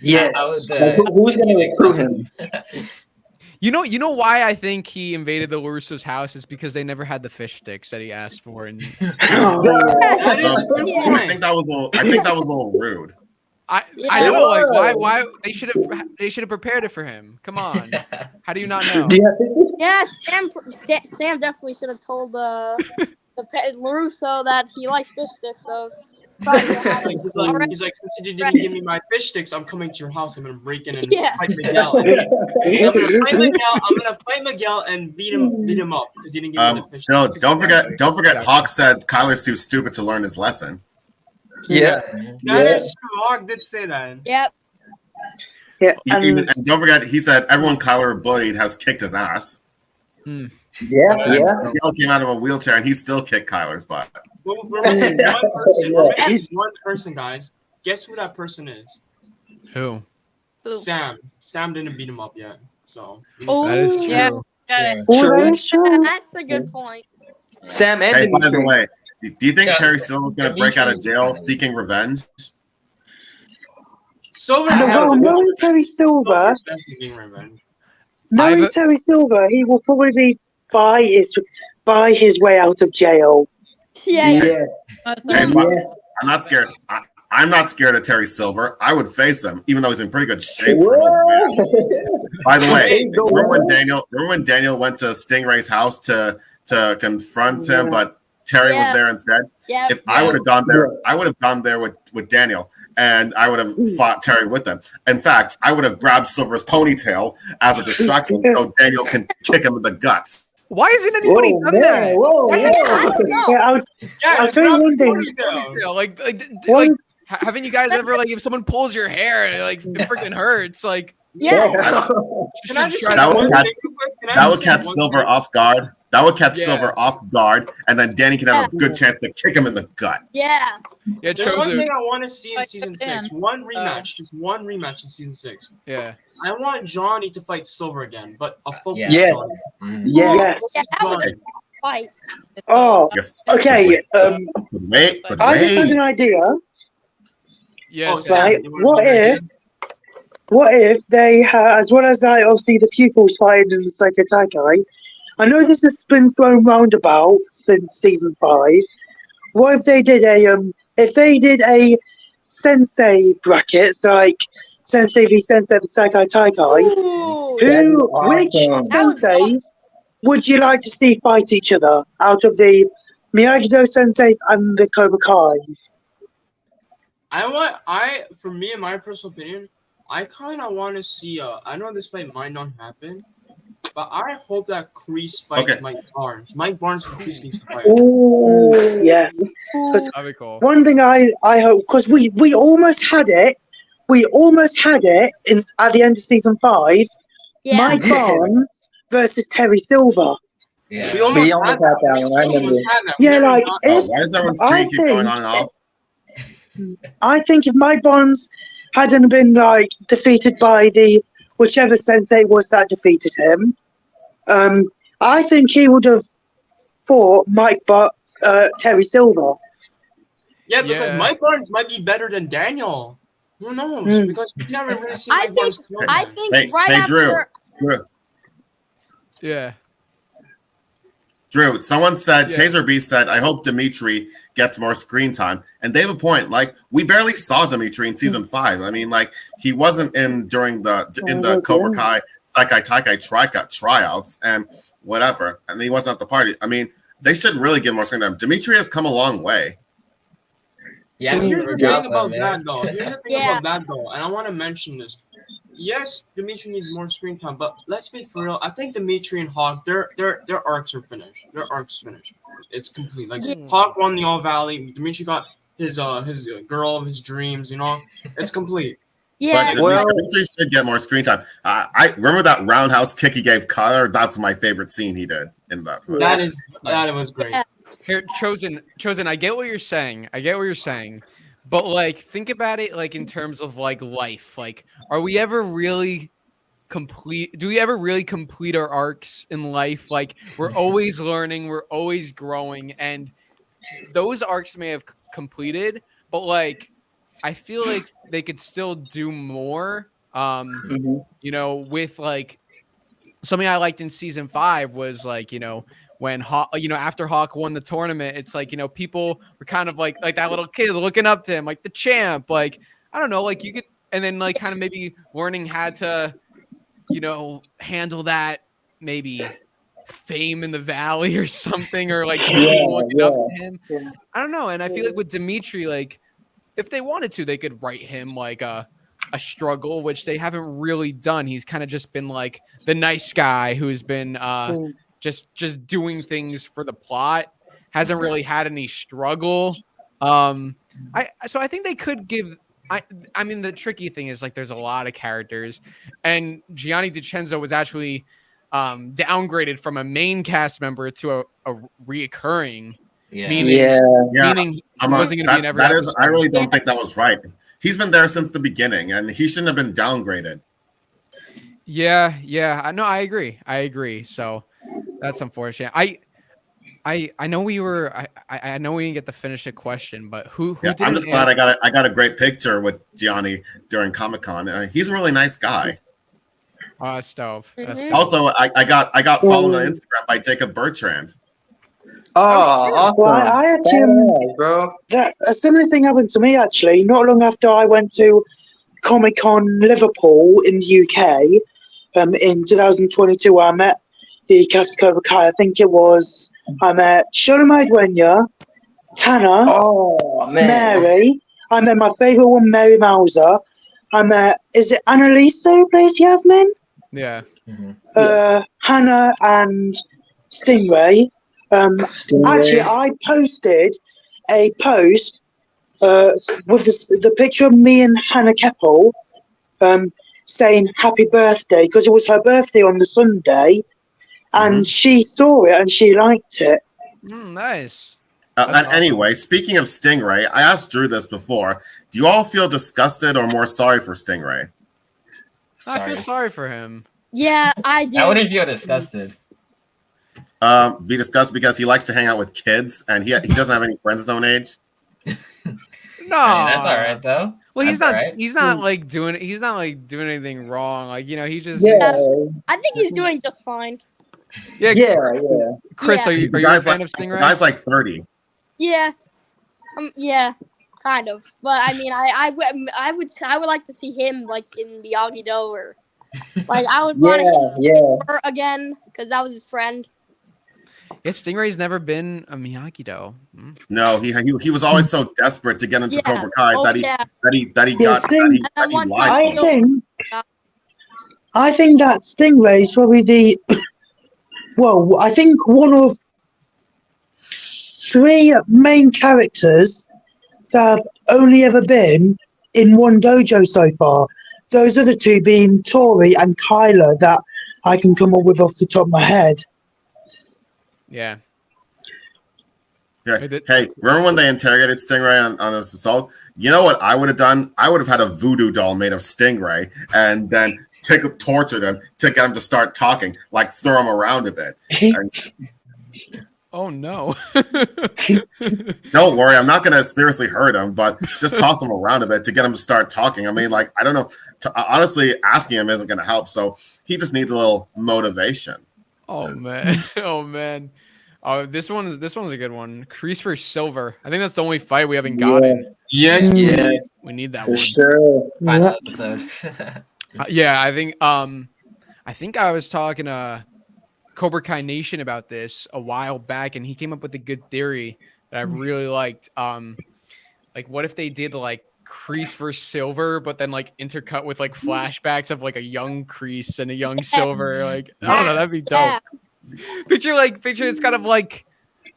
Yes. Who's going to recruit him? You know why I think he invaded the LaRusso's house is because they never had the fish sticks that he asked for. And I think that was a little rude. I know, why they should have prepared it for him. Come on, how do you not know? Yeah, Sam definitely should have told the LaRusso that he likes fish sticks. So he's like, since you didn't give me my fish sticks, I'm coming to your house. I'm gonna break in and fight Miguel. I'm gonna fight Miguel and beat him up because he didn't give me the fish sticks. Don't forget. Hawk said Kyler's too stupid to learn his lesson. Yeah. That is true. Hawk did say that. Yep. Yeah, And don't forget, he said everyone Kyler bullied has kicked his ass. Yeah. Miguel came out of a wheelchair and he still kicked Kyler's butt. We're missing one person. We're missing one person, guys. Guess who that person is? Who? Sam. Sam didn't beat him up yet. So That is true. Yeah. Got it. That's a good point. Sam and Hey, by the Dimitri. way, do you think Yeah, Terry Silver's going to break out of Dimitri- jail seeking revenge? Silver well, knowing Terry Silver, knowing Terry Silver, he will probably buy his way out of jail. Yeah. Yeah. Hey, I'm not scared. I'm not scared of Terry Silver. I would face him, even though he's in pretty good shape. For By the way, remember when Daniel went to Stingray's house to confront him, but Terry was there instead? Yeah. If I would have gone there, I would have gone there with Daniel, and I would have fought Terry with them. In fact, I would have grabbed Silver's ponytail as a distraction so Daniel can kick him in the guts. Why hasn't anybody done that? I'll tell you one thing. Like, haven't you guys ever, like, if someone pulls your hair and it freaking hurts, like, Yeah. Can I just say That one would thing catch, real quick? Can I that just would say catch one Silver thing? off guard. That would catch Yeah. Silver off guard, and then Danny can have a good chance to kick him in the gut. Yeah. yeah, There's one Chozu. thing I want to see in Like season Dan. 6. One rematch. Just one rematch in season 6. Yeah. I want Johnny to fight Silver again, but a focus. Yes. on- Yes. Yeah, that was a fight. Oh, Yes. okay. Wait, but I just had an wait. idea. Yeah. Oh, Sam. Sam, Right. you wanna What if they had, as well as obviously the pupils fighting in the Psycho Taikai? I know this has been thrown roundabout since season 5. What if they did a sensei bracket, so like sensei v sensei of the Psycho Taikai? Ooh. Which That was senseis would you like to see fight each other out of the Miyagi-Do senseis and the Cobra Kais? For me, in my personal opinion, I kind of want to see. I know this fight might not happen, but I hope that Kreese fights Okay. Mike Barnes. Mike Barnes and Kreese needs to fight. Ooh, yes. That'd be cool. One thing I hope, because we almost had it. We almost had it at the end of season 5. Yeah. Mike Barnes versus Terry Silver. Yeah. We almost had had that. that one. I We remember. almost had that. Yeah, We like not- Oh, if why is everyone's I screen keep going think- on and off? I think if Mike Barnes hadn't been like defeated by the whichever sensei was that defeated him, I think he would have fought Terry Silver. Yeah, because Yeah. Mike Barnes might be better than Daniel. Who knows? Because we never really seen I Mike think Barnes. I think Hey, right hey, Drew. after Yeah. Drew, someone said, Yeah. Chaser B said, I hope Dimitri gets more screen time. And they have a point. Like, we barely saw Dimitri in season 5. I mean, like, he wasn't during the Cobra Kai Saikai Taikai tryouts and whatever. And he wasn't at the party. I mean, they should really get more screen time. Dimitri has come a long way. Yeah, Here's the thing about man. that, though. Here's the thing Yeah. about that, though. And I want to mention this. Yes, Dimitri needs more screen time, but let's be for real. I think Dimitri and Hawk, their arcs are finished. Their arcs finished. It's complete. Like Yeah. Hawk won the All Valley. Dimitri got his girl of his dreams. You know, it's complete. yeah. But Dimitri should get more screen time. I remember that roundhouse kick he gave Kyler. That's my favorite scene he did in that. That was great. Yeah. Here, Chosen, I get what you're saying. But like, think about it like in terms of like life. Like, are we ever really complete? Do we ever really complete our arcs in life? Like, we're always learning, we're always growing, and those arcs may have completed, but like, I feel like they could still do more. You know, with like something I liked in season 5 was like, you know, when Hawk, you know, after Hawk won the tournament, it's like, you know, people were kind of like that little kid looking up to him, like the champ, like, I don't know, like you could, and then like kind of maybe learning how to, you know, handle that maybe fame in the valley or something, or like people looking up to him. Yeah. I don't know. And I feel like with Dimitri, like if they wanted to, they could write him like a struggle, which they haven't really done. He's kind of just been like the nice guy who's been just doing things for the plot, hasn't really had any struggle. So I think they could give. I mean, the tricky thing is like there's a lot of characters, and Gianni DiCenzo was actually downgraded from a main cast member to a reoccurring. Meaning he wasn't going to be in every episode. I really don't think that was right. He's been there since the beginning, and he shouldn't have been downgraded. Yeah. I agree. So that's unfortunate. I know we were. I know we didn't get to finish a question, but who did? I'm just glad I got a great picture with Gianni during Comic-Con. He's a really nice guy. Oh, that's dope. Also, I got followed on Instagram by Jacob Bertrand. Oh, awesome. Well, I actually, bro. A similar thing happened to me actually. Not long after I went to Comic-Con Liverpool in the UK, in 2022, I met the cast of Cobra Kai. I think it was I met Shona Maidwenya, Tanner, Mary. I met my favorite one, Mary Mauser. I met, is it Annalisa who plays Yasmin? Yeah. Hannah and Stingray. Actually, I posted a post with the picture of me and Hannah Keppel saying happy birthday because it was her birthday on the Sunday, and she saw it and she liked it. Nice. And anyway, speaking of Stingray, I asked Drew this before. Do you all feel disgusted or more sorry for Stingray? I feel sorry for him. Yeah, I do. I wouldn't feel disgusted. Be disgusted because he likes to hang out with kids and he doesn't have any friends his own age. No, I mean, that's all right though. Well, he's not like doing anything wrong. Like, he just. Yeah, I think he's doing just fine. Yeah. Chris, Yeah. are you a fan of Stingray? Guy's like 30. Yeah, yeah, kind of. But I mean, I would like to see him like in Miyagi-Do or like I would want him again because that was his friend. Yeah, Stingray's never been a Miyagi-Do. No, he was always so desperate to get into Cobra Kai that he lied. I think that Stingray is probably the I think one of 3 main characters that have only ever been in one dojo so far. Those other 2 being Tori and Kyla that I can come up with off the top of my head. Yeah. Hey, remember when they interrogated Stingray on his assault? You know what I would have done? I would have had a voodoo doll made of Stingray and then torture them to get him to start talking, like throw him around a bit. Oh no. Don't worry, I'm not gonna seriously hurt him, but just toss him around a bit to get him to start talking. I mean, like, I don't know. Honestly, asking him isn't gonna help, so he just needs a little motivation. Oh man. Oh, this one's a good one. Kreese for Silver. I think that's the only fight we haven't gotten. Yes. We need that for one. Sure. Final episode. Yeah, I think I was talking to Cobra Kai Nation about this a while back, and he came up with a good theory that I really liked. Like, what if they did like Kreese for Silver, but then like intercut with like flashbacks of like a young Kreese and a young Silver? Like, I don't know, that'd be dope. Picture it's kind of like,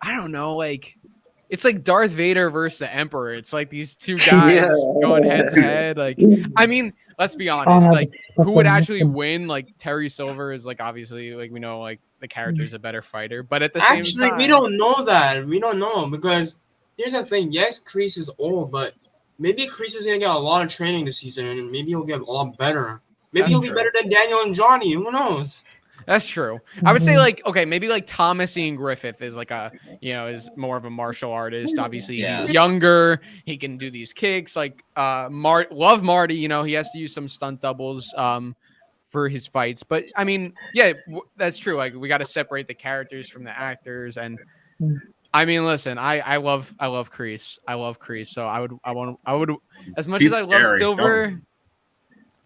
I don't know, like it's like Darth Vader versus the Emperor. It's like these 2 guys going head to head. Like, I mean, let's be honest. Like, who would actually win? Like, Terry Silver is like obviously, like, we know, like the character is a better fighter, but at the same time, we don't know that. We don't know because here's the thing. Yes, Kreese is old, but maybe Kreese is gonna get a lot of training this season, and maybe he'll get a lot better. Maybe he'll be better than Daniel and Johnny. Who knows? That's true. I would say like, okay, maybe like Thomas Ian Griffith is like is more of a martial artist. Obviously he's younger. He can do these kicks. Like love Marty, he has to use some stunt doubles for his fights. But I mean, yeah, that's true. Like, we got to separate the characters from the actors. And I mean, listen, I love Kreese. I love Kreese. So I would as much as I love Silver.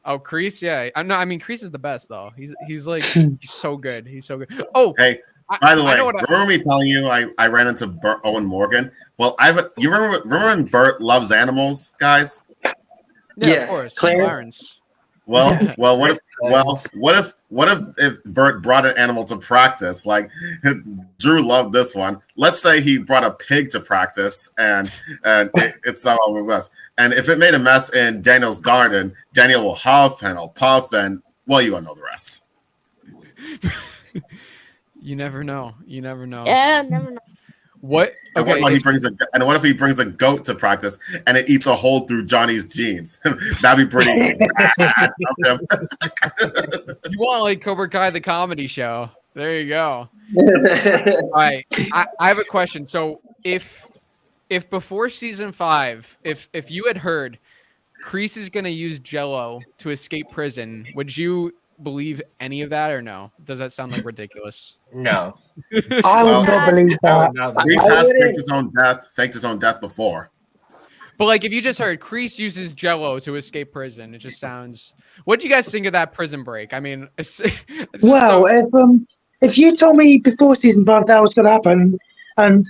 Oh, Kreese, yeah. I mean, Kreese is the best though. He's like he's so good. He's so good. Oh, hey, by the way, remember me telling you I ran into Owen Morgan? Well, you remember when Bert loves animals, guys? Yeah, of course. Clarence. Well, what if Bert brought an animal to practice? Like Drew loved this one. Let's say he brought a pig to practice, and it's not all with us. And if it made a mess in Daniel's garden, Daniel will huff and he'll puff, and well, you all know the rest. You never know. You never know. Yeah, never know. What? Okay. What if he brings a goat to practice and it eats a hole through Johnny's jeans? That'd be pretty bad. You want like Cobra Kai the comedy show? There you go. All right. I have a question. So if before season 5, if you had heard Kreese is gonna use Jello to escape prison, would you believe any of that or no? Does that sound like ridiculous? No. I would not believe that. Kreese has faked his own death before. But like, if you just heard Kreese uses Jello to escape prison, it just sounds. What do you guys think of that prison break? I mean, it's well, if you told me before season 5 that was going to happen, and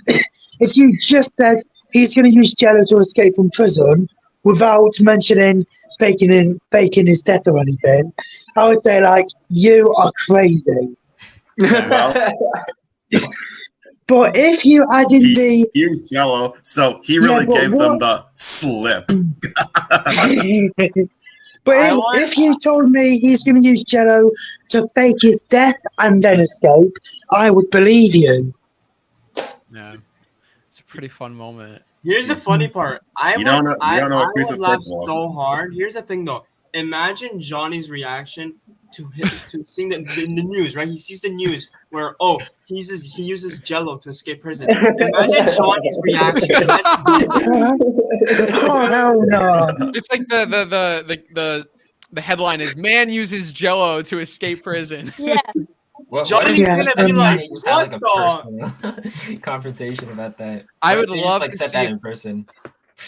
if you just said he's going to use Jello to escape from prison without mentioning faking his death or anything, I would say like you are crazy. But if you added he used Jello, so he really gave them the slip. But if you told me he's going to use Jello to fake his death and then escape, I would believe you. Yeah, it's a pretty fun moment. Here's the funny part. I don't know what Kreese is laugh capable of. so hard. Here's the thing, though. Imagine Johnny's reaction to seeing the news, right? He sees the news where he uses Jello to escape prison. Imagine Johnny's reaction. Oh hell no! It's like the headline is "Man uses Jello to escape prison." Yeah. Johnny's gonna be like, "What the?" Confrontation about that. I would love to set that in person.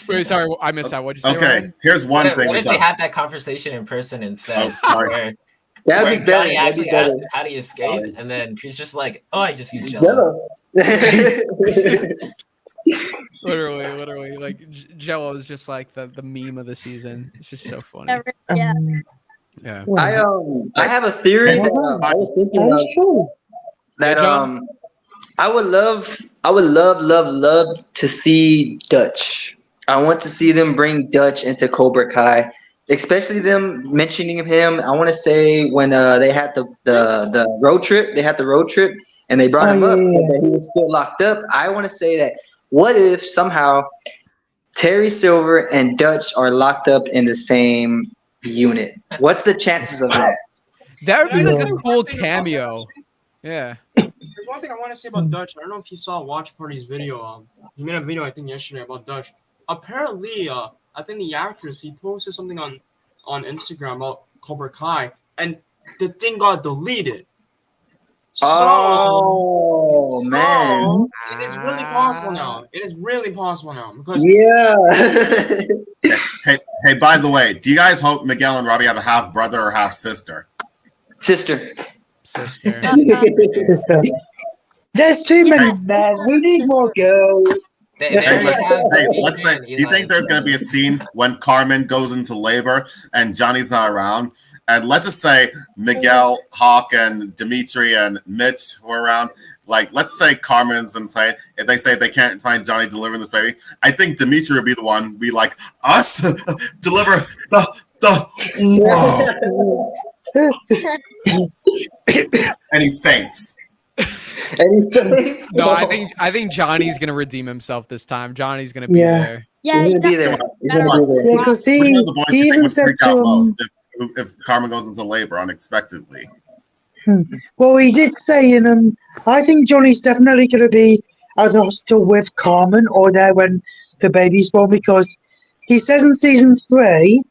Wait, sorry, I missed that. What'd you say? Okay, Ryan? here's one thing. What if they had that conversation in person and said, that'd be Johnny better. actually asked him, how do you escape? And then he's just like, I just use Jello. Literally, like Jello is just like the meme of the season. It's just so funny. Yeah. Yeah. I have a theory that I was thinking of that I would love to see Dutch. I want to see them bring Dutch into Cobra Kai, especially them mentioning him. I want to say when they had the road trip, and they brought him up, but he was still locked up. I want to say that what if somehow Terry Silver and Dutch are locked up in the same unit? What's the chances of that? That would be like a cool cameo. Yeah. There's one thing I want to say about Dutch. I don't know if you saw Watch Party's video. He made a video, I think, yesterday about Dutch. Apparently, I think the actress, he posted something on Instagram about Cobra Kai, and the thing got deleted. Man. It is really possible now. Because Hey, by the way, do you guys hope Miguel and Robbie have a half brother or half sister? Sister. There's too many men. We need more girls. Let's say, do you think there's going to be a scene when Carmen goes into labor and Johnny's not around? And let's just say Miguel, Hawk, and Dimitri and Mitch were around. Like, let's say Carmen's in play. If they say they can't find Johnny delivering this baby, I think Dimitri would be the one be like, us? Deliver whoa. And he faints. No, I think Johnny's gonna redeem himself this time. Johnny's gonna be there. Yeah, he's gonna be there. Because he even said to him, if Carmen goes into labor unexpectedly. Well, he did say I think Johnny's definitely going to be at the hospital with Carmen or there when the baby's born, because he says in season 3,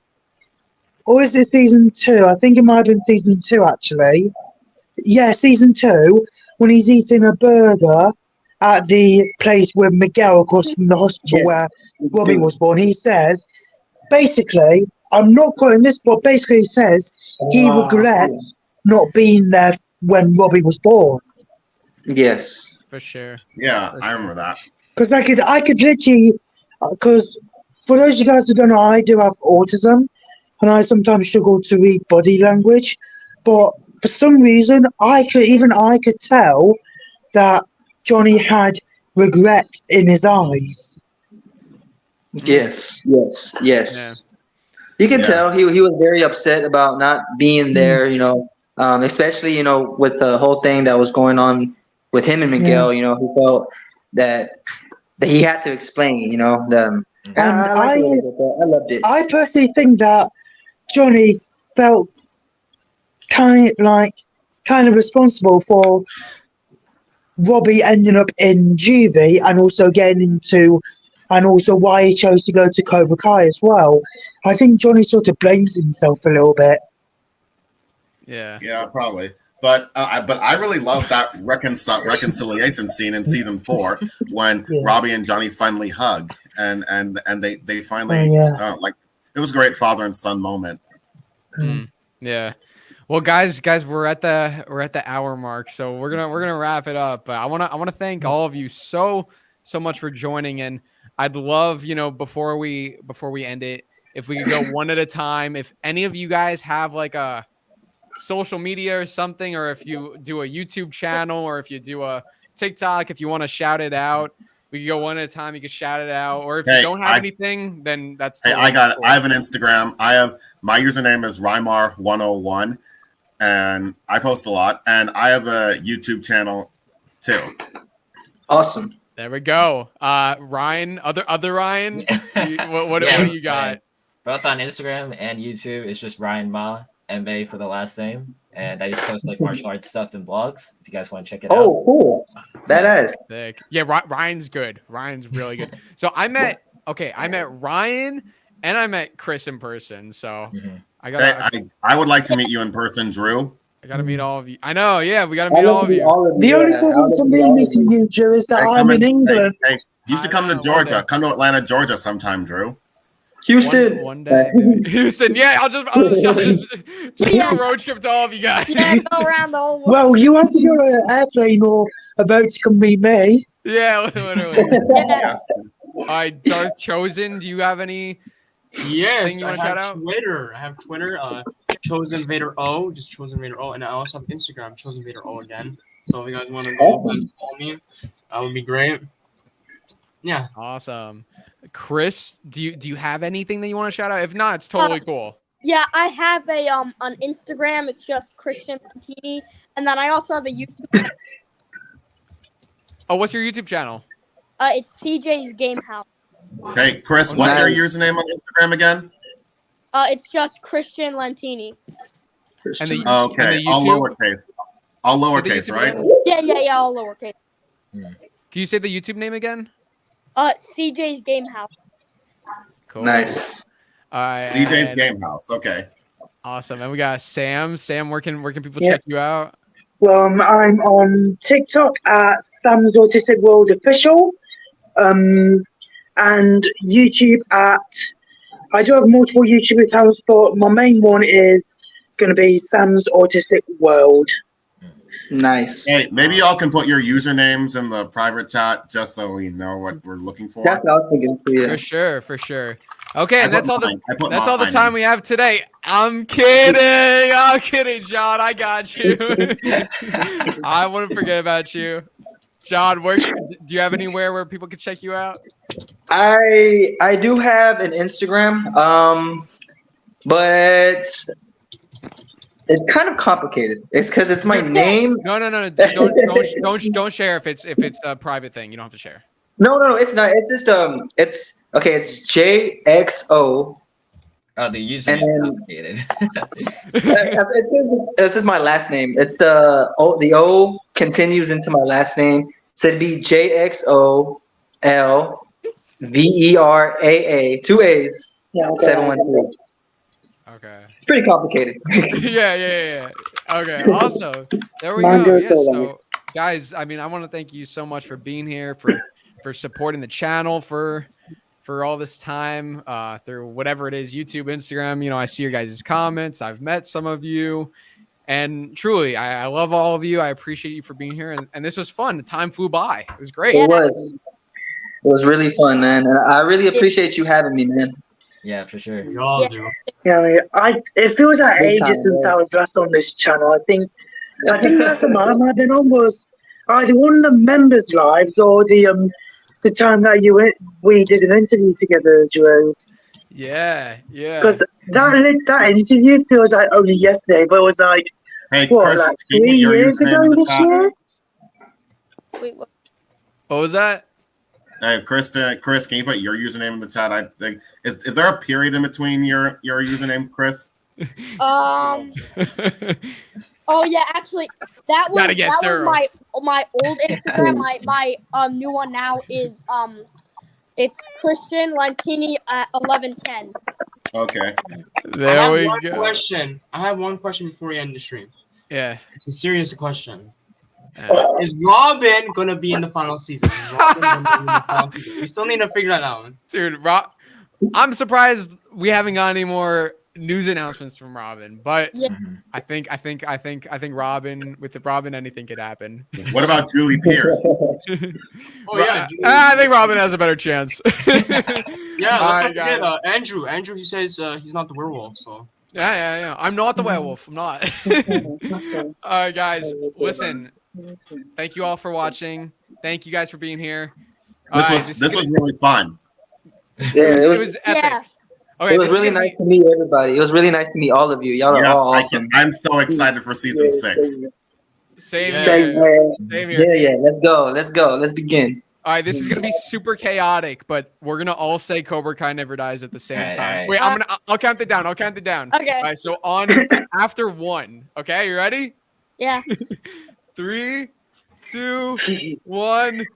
or is it season 2? I think it might have been season 2 actually. Yeah, season 2, when he's eating a burger at the place with Miguel across from the hospital where Robbie was born. He says, basically, I'm not quoting this, but basically he says he regrets not being there when Robbie was born. Yes. For sure. Yeah, I remember that. Because I could literally, because for those of you guys who don't know, I do have autism, and I sometimes struggle to read body language. But for some reason, I could tell that Johnny had regret in his eyes. Yes. Yeah. You can tell he was very upset about not being there. Especially with the whole thing that was going on with him and Miguel. He felt that he had to explain. I loved it. I personally think that Johnny felt kind of responsible for Robbie ending up in juvie and also why he chose to go to Cobra Kai as well. I think Johnny sort of blames himself a little bit. Yeah, probably. But I really love that reconciliation scene in season 4 when Robbie and Johnny finally hug and they finally it was a great father and son moment. Yeah. Well, guys, we're at the hour mark, so we're gonna wrap it up. But I wanna thank all of you so much for joining, and I'd love, before we end it, if we could go one at a time. If any of you guys have like a social media or something, or if you do a YouTube channel, or if you do a TikTok, if you want to shout it out, we can go one at a time. You can shout it out, or if you don't have anything, then that's. Hey, I got it. I have an Instagram. My username is Rymar101, and I post a lot. And I have a YouTube channel too. Awesome. There we go. Ryan, other Ryan, what do you got? Both on Instagram and YouTube. It's just Ryan Ma, MA for the last name. And I just post like martial arts stuff and blogs if you guys want to check it out. Oh, cool. Badass. Sick. Yeah, Ryan's good. Ryan's really good. So I met Ryan and I met Chris in person. So I would like to meet you in person, Drew. I gotta meet all of you. I know, yeah, we gotta meet all of you. The only problem for me meeting you, Drew, is that I'm in England. Hey, you used to come to Georgia. Come to Atlanta, Georgia sometime, Drew. Houston. One day. Houston, yeah, I'll just do a road trip to all of you guys. Yeah, go around the whole world. Well, you have to go on an airplane or a boat to come meet me. Yeah, literally. Yeah. All right, Darth Chosen, do you have any? Yes, you I wanna shout have out? Twitter. Chosen Vader O, just Chosen Vader O, and I also have Instagram, Chosen Vader O again. So if you guys want to go and follow me, that would be great. Yeah. Awesome. Chris, do you have anything that you want to shout out? If not, it's totally cool. Yeah, I have an Instagram. It's just Christian TV, and then I also have a YouTube. Oh, what's your YouTube channel? It's CJ's Game House. Hey, Chris, what's your username on Instagram again? It's just Christian Lantini. And the all lowercase. All lowercase, right? Yeah, all lowercase. Can you say the YouTube name again? CJ's Game House. Cool. Nice. CJ's Game House. Okay. Awesome. And we got Sam. Sam, where can people check you out? Well, I'm on TikTok at Sam's Autistic World Official, and YouTube at. I do have multiple YouTube accounts, but my main one is going to be Sam's Autistic World. Nice. Hey, maybe y'all can put your usernames in the private chat just so we know what we're looking for. That's what I was thinking too. Yeah. For sure. Okay, and that's all the time we have today. I'm kidding, John. I got you. I wouldn't forget about you. John, do you have anywhere where people can check you out? I do have an Instagram, but it's kind of complicated. It's because it's my name. No. Don't share if it's a private thing. You don't have to share. No, it's not. It's just it's JXO. Oh, the user is complicated. This is my last name. It's the O continues into my last name. So it'd be JXOLVERAA, 2 A's, 713. Okay. Pretty complicated. Yeah. Okay, awesome. There we go. Yeah, so, guys, I mean, I want to thank you so much for being here, for supporting the channel, for all this time, through whatever it is, YouTube, Instagram. I see your guys' comments. I've met some of you. And truly, I love all of you. I appreciate you for being here. And this was fun. The time flew by. It was great. It was really fun, man. And I really appreciate you having me, man. Yeah, for sure. We all Yeah. do. Yeah, it feels like Big ages time, since yeah. I was last on this channel. I think the last time I've been on was either one of the members' lives or the time that we did an interview together, Drew. Yeah. Because that interview feels like only yesterday, but it was like Hey, what, Chris, like can you 3 put your years username ago in the this chat? year. Wait, what? What was that? Hey, Chris, can you put your username in the chat? I think is there a period in between your username, Chris? Oh yeah, actually, that was Gotta get thorough. my old Instagram. My new one now is it's Christian Lantini at 1110. Okay. There we go. Question. I have one question before we end the stream. Yeah. It's a serious question. Yeah. Is Robin gonna be in the final season? Is Robin gonna be in the final season? We still need to figure that out. Dude, I'm surprised we haven't got any more news announcements from Robin, but Yeah. I think Robin, with the Robin, anything could happen. What about Julie Pierce? Oh yeah, I think Robin has a better chance. yeah. All Let's right, not forget Andrew. Andrew, he says he's not the werewolf. So Yeah. I'm not the werewolf. I'm not. All right, guys. Listen. Thank you all for watching. Thank you guys for being here. This was really fun. Yeah, It was epic. Yeah. Okay, it was really nice to meet everybody. It was really nice to meet all of you. Y'all are all awesome. I'm so excited for season 6. Same Yeah. here. Same Same here. Yeah. Let's go. Let's begin. All right, this is gonna be super chaotic, but we're gonna all say Cobra Kai never dies at the same All time. right. Wait, I'll count it down. Okay. All right, so on after 1. Okay, you ready? Yeah. 3, 2, 1.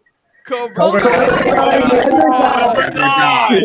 Cobra Cobra Kai. Kai. Cobra Kai.